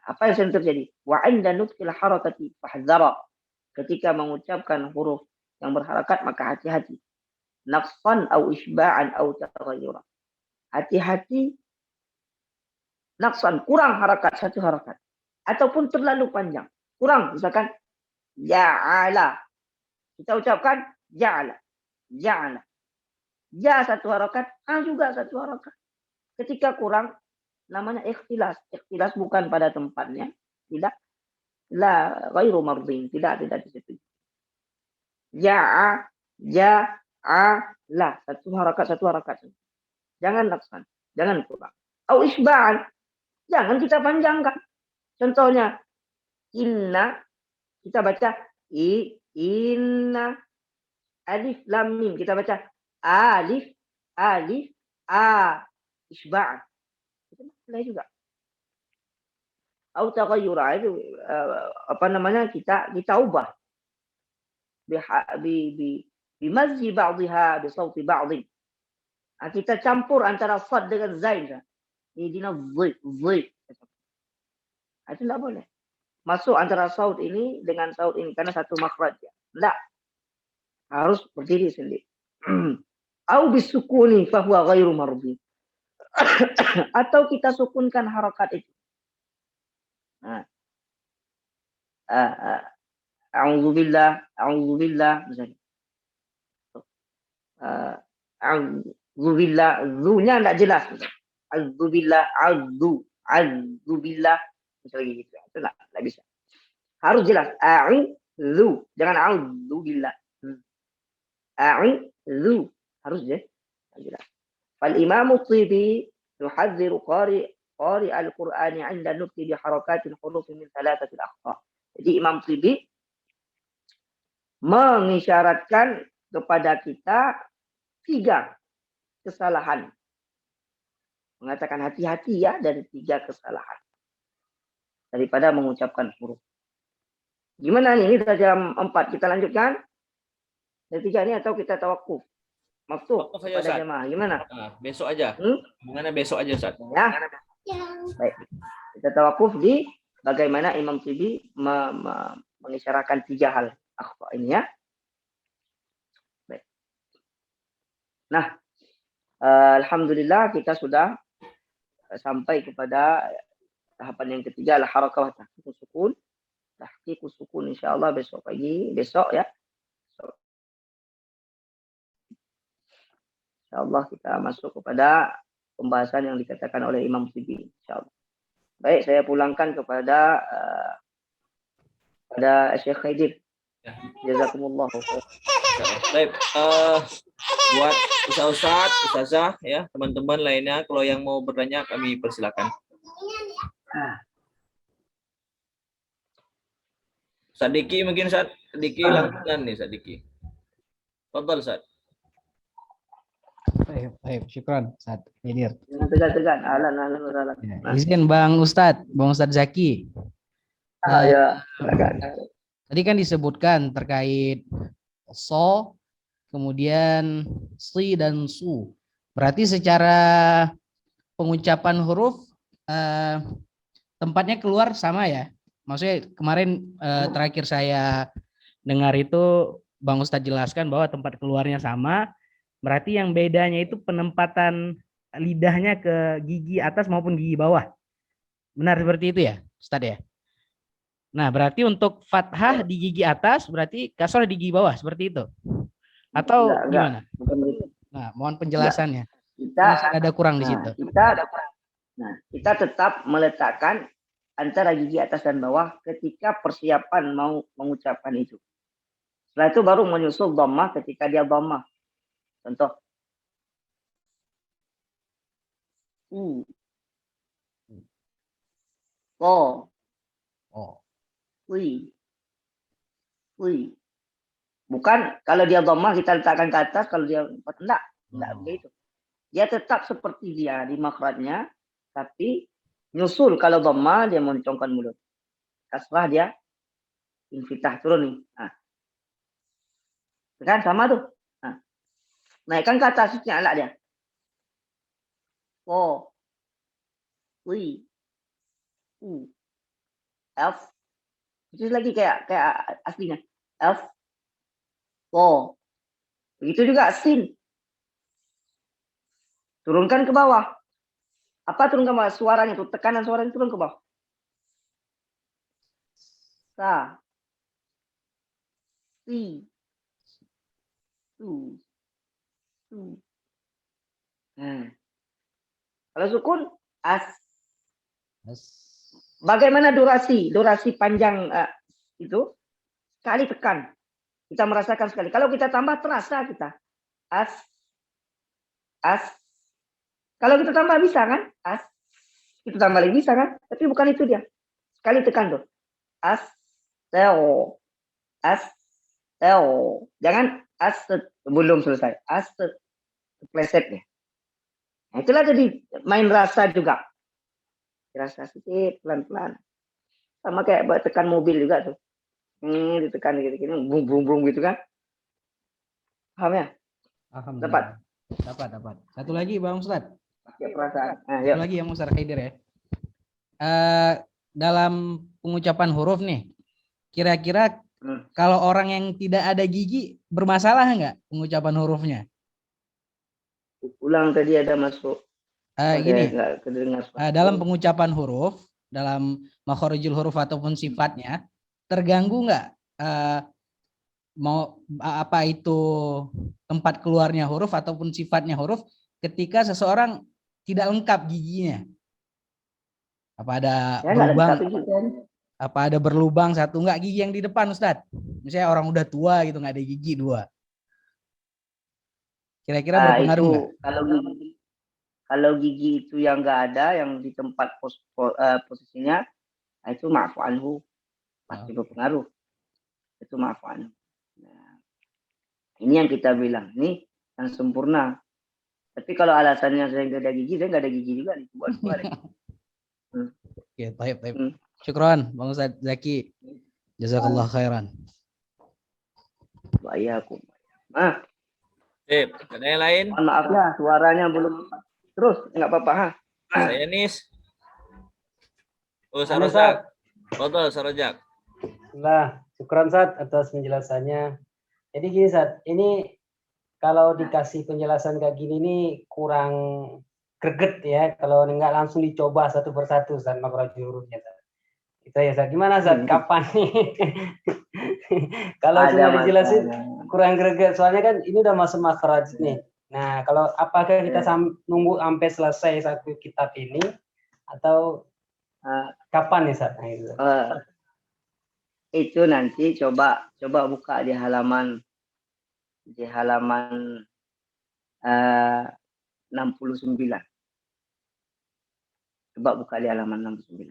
Apa yang sering terjadi? Wa 'inda nutqil harakati fahdhara. Ketika mengucapkan huruf yang berharakat maka hati-hati. Naqsan au isba'an au taghayyuran. Hati-hati naqsan, kurang harakat, satu harakat. Ataupun terlalu panjang. Kurang, misalkan ja'ala. Kita ucapkan ja'ala. Ja'ala. Ja satu harakat, A juga satu harakat. Ketika kurang, namanya ikhtilas. Ikhtilas bukan pada tempatnya. Tidak. La ghairu mardin. Tidak disetujui. Ja'a, ja'ala. Satu harakat. Jangan laksan. Jangan kurang. Au isba'an. Jangan kita panjangkan. Contohnya, inna. Kita baca inna. Alif lam mim. Kita baca alif, a. Isba'an. Itu boleh juga. Au taghayyura itu kita ubah. Bimazzi ba'dihha bi sauti ba'dhin. Kita campur antara sad dengan zain. Idina dhi. Itu enggak boleh. Masuk antara saut ini dengan saut ini karena satu makhraj ya. Enggak. Harus berdiri sendiri. Au bisukuni fa huwa ghairu mardi. Atau kita sukunkan harakat itu. A'udzubillah misalnya. A'udzubillah, zu-nya enggak jelas. A'udzubillah, a'udzubillah misalnya gitu. Itu enggak bisa. Harus jelas. A'udzu, jangan a'udzubillah. A'udzu, harus jelas. Fal Imam Tibi yuhadhdhiru qari al-Qur'ani 'inda nutqi bi harakatil huruf min thalathatil akhta. Jadi Imam Tibi mengisyaratkan kepada kita 3 kesalahan. Mengatakan hati-hati ya dari 3 kesalahan daripada mengucapkan huruf. Gimana nih? Ini sudah jam 4. Kita lanjutkan dari 3 ini atau kita tawakuf? Maftuh pada jemaah. Gimana? Besok aja. Gimana besok aja, Ustaz? Ya. Baik. Kita tawakuf di bagaimana Imam Tibi mengisyaratkan 3 hal akhta ini ya. Baik. Nah, alhamdulillah kita sudah sampai kepada tahapan yang ketiga, al-harakah wa tahqiqus sukun. Tahqiqus sukun insyaallah besok ya. InsyaAllah kita masuk kepada pembahasan yang dikatakan oleh Imam Tibi. InsyaAllah. Baik, saya pulangkan kepada Syekh Khaidir. Jazakumullah. Baik, buat Ustaz, Ustazah, ya, teman-teman lainnya, kalau yang mau bertanya kami persilakan. Ustaz Diki mungkin Ustaz Diki langganan nih Ustaz Diki. Fadhal Ustaz. Baik, syukran Ustaz Khaidir. Tegan. Alan. Izin Bang Ustadz Zaki. Ya, Tadi kan disebutkan terkait so, kemudian si dan su. Berarti secara pengucapan huruf tempatnya keluar sama ya? Maksudnya kemarin terakhir saya dengar itu Bang Ustadz jelaskan bahwa tempat keluarnya sama, Berarti yang bedanya itu penempatan lidahnya ke gigi atas maupun gigi bawah. Benar seperti itu ya, Ustadz ya? Nah, berarti untuk fathah di gigi atas berarti kasroh di gigi bawah, seperti itu. Atau Enggak, gimana? bukan gitu. Nah, mohon Enggak. penjelasannya. Kita, Masih ada kurang di nah, situ. kita tetap meletakkan antara gigi atas dan bawah ketika persiapan mau mengucapkan itu. Setelah itu baru menyusul dhammah ketika dia dhammah. Contoh. Oh, Oh. wih. Bukan kalau dia dhammah kita letakkan ke atas, kalau dia enggak begitu. Dia tetap seperti dia di makhrajnya, tapi nyusul kalau dhammah dia mencongkan mulut. Kasrah dia infitah turun nih. Nah, kan sama tuh. Nah, naikkan ke atas nyala dia. Oh, wih, F. Itu lagi kayak aslinya. F, O. Begitu juga sin. Turunkan ke bawah. Apa turun ke bawah? Suaranya tuh, tekanan suaranya turun ke bawah. Sa. Si. Su. Nah. Kalau sukun, as. Bagaimana durasi panjang itu? Sekali tekan. Kita merasakan sekali. Kalau kita tambah, terasa kita. As. Kalau kita tambah bisa kan? As. Kita tambah lagi bisa kan? Tapi bukan itu dia. Sekali tekan tuh. As. Teo. As. Teo. Jangan as belum selesai. As plesetnya. Nah, itulah jadi main rasa juga. Rasa sedikit pelan-pelan. Sama kayak buat tekan mobil juga tuh. Ini ditekan gitu-gitu, bung bung bung gitu kan. Paham ya? Alhamdulillah. Dapat. Satu lagi Bang Ustadz. Pakai perasaan. Nah, Satu lagi yang Ustadz Khaidir ya. Dalam pengucapan huruf nih, kira-kira kalau orang yang tidak ada gigi bermasalah nggak pengucapan hurufnya? Ulang tadi ada masuk. Gini, dalam masuk. pengucapan huruf, dalam makhorijul huruf ataupun sifatnya, terganggu nggak mau apa itu tempat keluarnya huruf ataupun sifatnya huruf ketika seseorang tidak lengkap giginya? Apa ada berlubang? Apa ada berlubang satu enggak gigi yang di depan Ustadz? Misalnya orang udah tua gitu nggak ada gigi dua. Kira-kira berpengaruh nggak? Kalau gigi itu yang nggak ada, yang di tempat posisinya, nah itu ma'fu anhu, pasti berpengaruh. Itu ma'fu anhu. Nah, ini yang kita bilang, ini yang sempurna. Tapi kalau alasannya saya nggak ada gigi, saya nggak ada gigi juga. Oke, baik. Syukron, Bang Ustadz Zaki. Jazakallah khairan. Wa'alaikum. Sip, ada yang lain? Maaf ya, suaranya belum. Terus, nggak apa-apa. Saya Nis. Oh, Sarojak. Betul, Sarojak. Nah, syukran Sat atas penjelasannya. Jadi gini Sat, ini kalau dikasih penjelasan kayak gini nih kurang greget ya, kalau nggak langsung dicoba satu persatu Sat makhrajul hurufnya Sat. Itu ya Sat. Gimana Sat? Kapan nih? Kalau sudah dijelasin kurang greget, soalnya kan ini udah masuk makhraj nih. Nah, kalau apakah kita nunggu sampai selesai satu kitab ini atau kapan nih Sat? Nah, gitu. Itu nanti coba buka di halaman 69. Coba buka di halaman 69.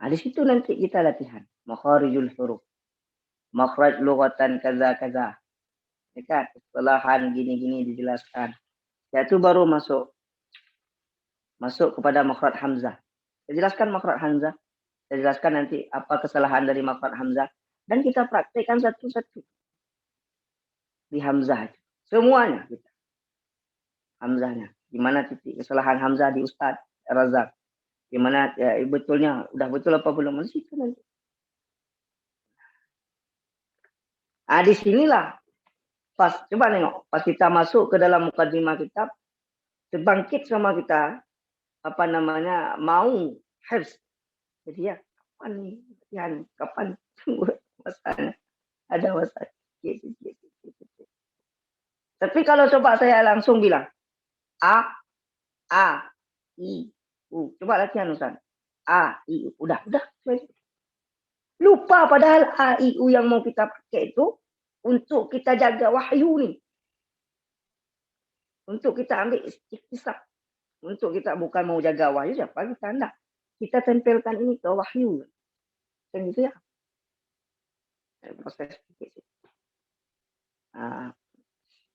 Nah, di situ nanti kita latihan makharijul huruf. Makhraj lughatan kaza. Ya kan? Kesalahan gini-gini dijelaskan. Ya itu baru masuk kepada makhraj hamzah. Saya jelaskan makhraj hamzah. Saya jelaskan nanti apa kesalahan dari makhraj hamzah dan kita praktekkan satu-satu di hamzah. Semuanya kita. Hamzahnya. Di mana titik kesalahan hamzah di Ustadz Razak. Gimana ya, betulnya? Udah betul apa belum? Masih itu nanti. Di sinilah pas coba nengok pas kita masuk ke dalam mukadimah kitab, terbangkit sama kita apa namanya mau hifz. Jadi ya kapan nih latihan? Kapan masanya? Ada masa. Gitu. Tapi kalau coba saya langsung bilang A, I, U. Coba latihan Ustaz. A, I, U. Udah. Lupa padahal A, I, U yang mau kita pakai itu untuk kita jaga wahyu nih. Untuk kita ambil istiktisab. Untuk kita bukan mau jaga wahyu, siapa kita enggak. Kita tempelkan ini ke wahyu. Kan gitu ya. Proses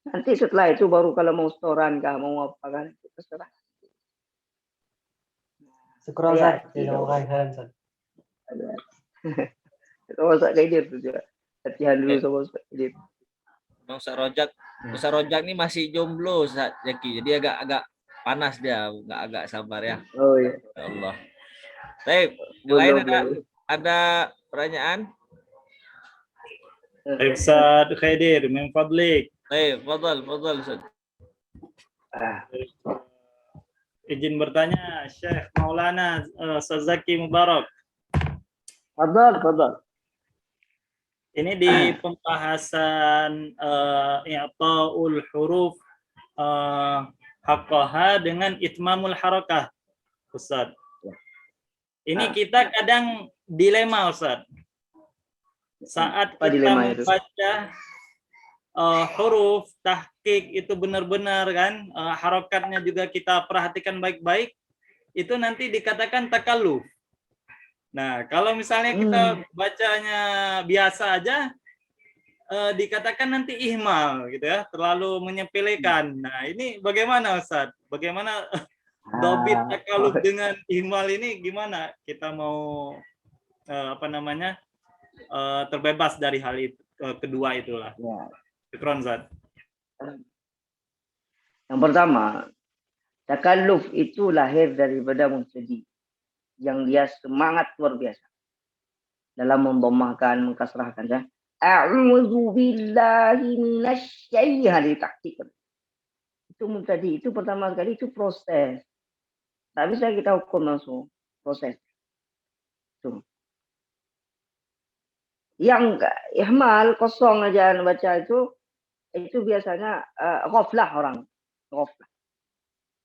nanti setelah itu baru kalau mau setoran kah, mau apa kan, terserah. Syukran Ustaz. Jazakallahu khairan Ustaz. Kalau Ustaz Kaidir tuh juga. Latihan dulu sama Ustaz Kaidir. Ustaz Rojak ini masih jomblo Ustaz Zaki. Jadi agak panas dia, agak sabar ya. Oh iya. Ya Allah. Baik, lain ada pertanyaan? Ustaz Kaidir, min fadlik. Baik, fadal Ustaz. Izin bertanya, Syekh Maulana Ustaz Zaki Mubarak. Fadal. Ini di pembahasan i'ta'ul huruf haqqaha dengan itmamul harakah, Ustaz. Ini kita kadang dilema, Ustaz. Saat kita membaca huruf tahqiq itu benar-benar kan, harokatnya juga kita perhatikan baik-baik, itu nanti dikatakan takalluf. Nah, kalau misalnya kita bacanya biasa aja, dikatakan nanti ihmal gitu ya, terlalu menyepelekan. Nah, ini bagaimana Ustaz? Bagaimana dobit takalluf dengan ihmal ini gimana? Kita mau terbebas dari hal itu, kedua itulah. Ya. Syukran Ustaz. Yang pertama, takalluf itu lahir daripada mubtadi yang dia semangat luar biasa dalam memdomahkan, mengkasrahkan ya. A'udzu billahi minasy tahqiq. Itu mubtadi, itu pertama sekali itu proses. Tak bisa kita hukum langsung proses. Itu. Yang ihmal kosong aja baca itu biasanya ghaflah orang. Ghaflah.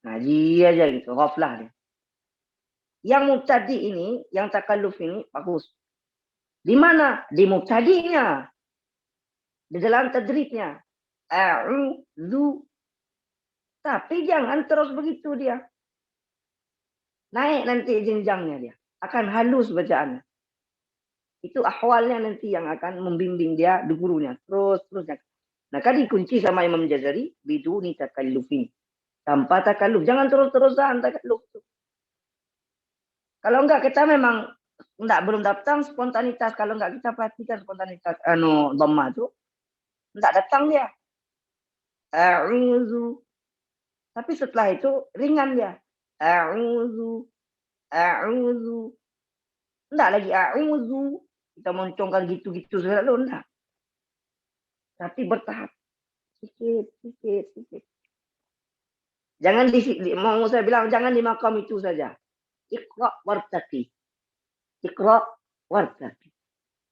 Ngaji aja gitu, ghaflah dia. Yang mubtadi ini, yang takalluf ini bagus. Di mana? Di mubtadinya. Di dalam tadribnya. A'udzu. Tapi jangan terus begitu dia. Naik nanti jenjangnya dia. Akan halus bacaannya. Itu ahwalnya nanti yang akan membimbing dia di gurunya. Terus. Nah, kan dikunci sama Imam Jazari. Biduni takallufin. Tanpa takalluf. Jangan terus-terusan takalluf. Kalau enggak kita memang belum datang spontanitas. Kalau enggak kita perhatikan spontanitas dhammah itu enggak datang dia. A'udzu. Tapi setelah itu ringan dia. A'udzu. Enggak lagi a'udzu. Kita moncongkan gitu-gitu selalu enggak. Tapi bertahap. Sikit. Jangan mau saya bilang jangan di makam itu saja. Iqra wartaqi.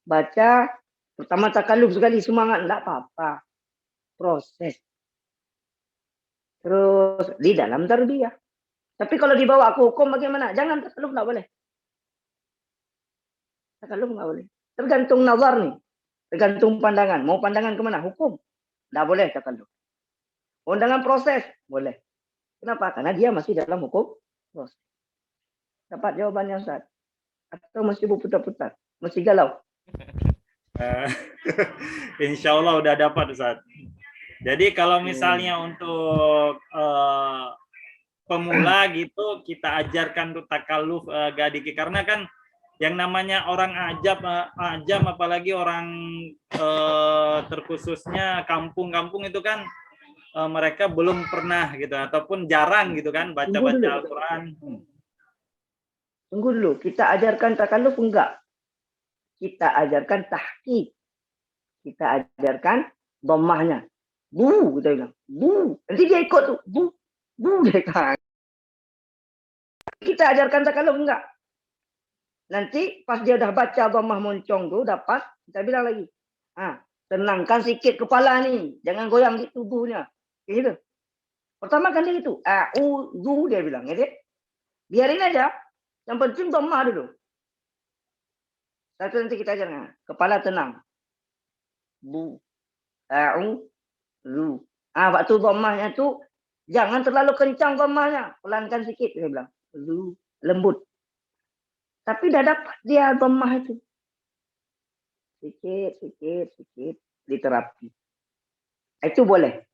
Baca pertama takalluf sekali semangat enggak apa-apa. Proses. Terus di dalam tarbiyah. Tapi kalau dibawa ke hukum bagaimana? Jangan takalluf enggak boleh. Takalluf enggak boleh. Tergantung nazar nih. Tergantung pandangan. Mau pandangan kemana? Hukum. Enggak boleh takalluf. Pandangan proses boleh. Kenapa? Karena dia masih dalam hukum proses. Dapat jawabannya Ustaz? Atau masih berputar-putar? Masih galau? Insya Allah udah dapat Ustaz. Jadi kalau misalnya untuk pemula gitu kita ajarkan untuk takalluf gadiki, karena kan yang namanya orang ajam apalagi orang terkhususnya kampung-kampung itu kan mereka belum pernah gitu ataupun jarang gitu kan baca-baca Al-Qur'an. Tunggu dulu, kita ajarkan takalluf enggak? Kita ajarkan tahqiq. Kita ajarkan dhammahnya. Bu, kita bilang. Bu. Nanti dia ikut tuh. Bu. Bu, dia kata. Kita ajarkan takalluf enggak? Nanti pas dia dah baca dhammah moncong tuh, dapat, kita bilang lagi. Tenangkan sikit kepala nih. Jangan goyang di tubuhnya. Gitu. Pertama kan dia itu. A'udzu dia bilang. Ya, biarin aja. Yang penting dhammah dulu. Satu nanti kita ajarkan. Kepala tenang. Bu. A'udzu. Waktu dhammahnya tu jangan terlalu kencang dhammahnya. Pelankan sikit dia bilang. Zu. Lembut. Tapi dah dapat dia dhammah itu. Sikit diterapi. Itu boleh.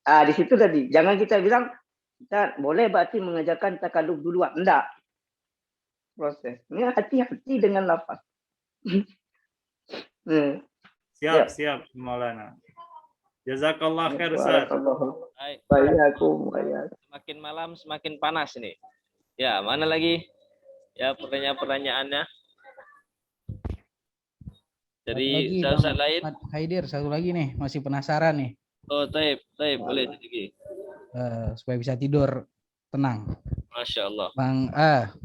Di situ tadi. Jangan kita bilang kita boleh berarti mengajarkan takalluf duluan. Enggak. Proses. Ini hati-hati dengan lafaz. Siap, Maulana. Jazakallah khair, Ustaz. Semakin malam semakin panas ini. Ya, mana lagi? Ya, pertanyaan-pertanyaannya. Dari Ustaz lain. Haidir, satu lagi nih, masih penasaran nih. Oh, taib, boleh lagi. Supaya bisa tidur tenang. Masya Allah.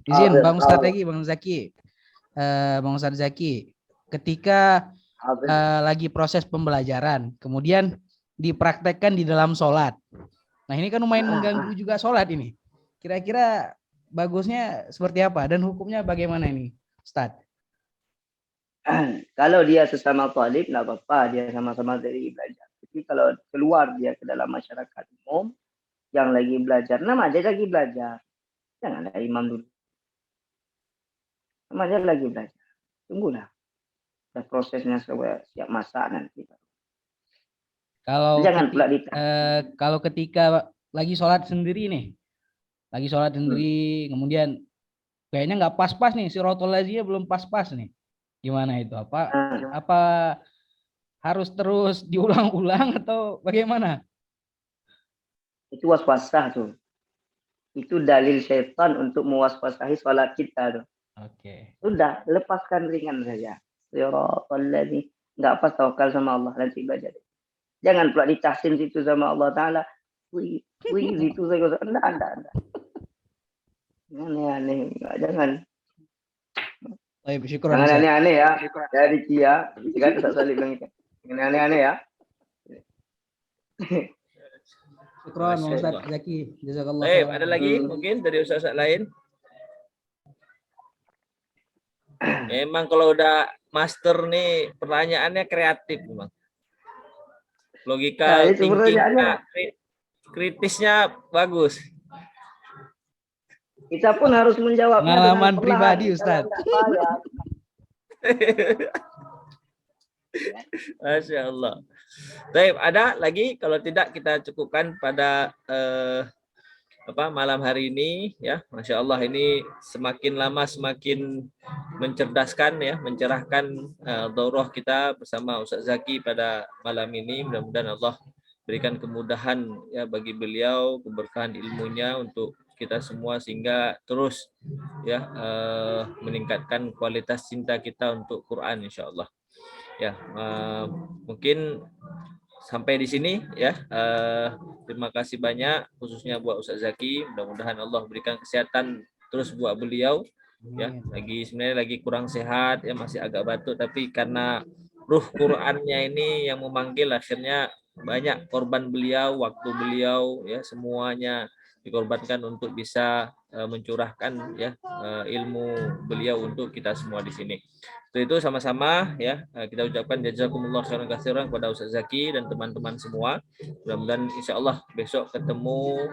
Izin Bang Ustadz lagi, Bang Zaki. Bang Ustadz Zaki, ketika lagi proses pembelajaran, kemudian dipraktekkan di dalam sholat. Nah ini kan lumayan mengganggu juga sholat ini. Kira-kira bagusnya seperti apa dan hukumnya bagaimana ini, Ustadz? Kalau dia sesama talib, nggak apa-apa, dia sama-sama dari belajar. Tapi kalau keluar dia ke dalam masyarakat umum, yang lagi belajar, nama dia lagi belajar. Jangan ada imam dulu. Nama dia lagi belajar. Tunggulah. Dan prosesnya siap masak nanti. Jangan pula kalau ketika lagi sholat sendiri nih, kemudian kayaknya nggak pas-pas nih, siratal ladzina belum pas-pas nih. Gimana itu? Apa harus terus diulang-ulang atau bagaimana? Itu waswasah tuh. Itu dalil syaitan untuk mewaswasahi sholat kita tuh. Oke. Sudah, lepaskan ringan saja. Siratal ladzina, nggak pas tawakal sama Allah nanti belajar. Jangan pula ditahsin situ sama Allah Ta'ala. Wih, situ saya enggak. Aneh-aneh, jangan. Baik, syukur. Jangan aneh-aneh ya. Dari Kia, kan Ustaz Salih bilang itu. Jangan aneh-aneh ya. Syukron, Ustaz Zaki. Jazakallah. Ada lagi mungkin dari Ustaz lain? Memang kalau udah master nih pertanyaannya kreatif memang. Logika thinkingnya, kritisnya bagus. Kita pun harus menjawab pengalaman pribadi, Ustaz. Masya Allah. Baik, ada lagi? Kalau tidak kita cukupkan pada malam hari ini ya. Masya Allah, ini semakin lama semakin mencerdaskan ya, mencerahkan daurah kita bersama Ustaz Zaki pada malam ini. Mudah-mudahan Allah berikan kemudahan ya bagi beliau, keberkahan ilmunya untuk kita semua sehingga terus ya meningkatkan kualitas cinta kita untuk Quran insya Allah. Ya, mungkin sampai di sini ya. Terima kasih banyak khususnya buat Ustaz Zaki. Mudah-mudahan Allah berikan kesehatan terus buat beliau. Ya, sebenarnya lagi kurang sehat ya, masih agak batuk, tapi karena ruh Qur'annya ini yang memanggil, akhirnya banyak korban beliau, waktu beliau ya, semuanya dikorbankan untuk bisa mencurahkan ya ilmu beliau untuk kita semua di sini. Itu sama-sama ya kita ucapkan jazakumullah khairan katsiran kepada Ustaz Zaki dan teman-teman semua. Mudah-mudahan insyaallah besok ketemu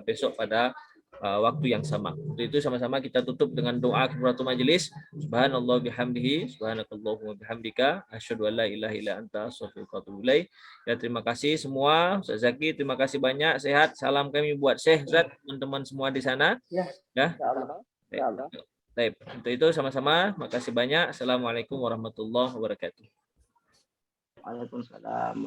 besok pada waktu yang sama. Untuk itu sama-sama kita tutup dengan doa kifaratul majelis. Subhanallah bihamdihi, subhanakallahumma bihamdika, asyhadu an la ilaha illa anta, astaghfiruka wa atubu ilaik. Ya, terima kasih semua. Ustaz Zaki, terima kasih banyak. Sehat. Salam kami buat Syekh Zat, teman-teman semua di sana. Ya. Insyaallah. Baik. Untuk itu sama-sama makasih banyak. Assalamualaikum warahmatullahi wabarakatuh. Waalaikumsalam.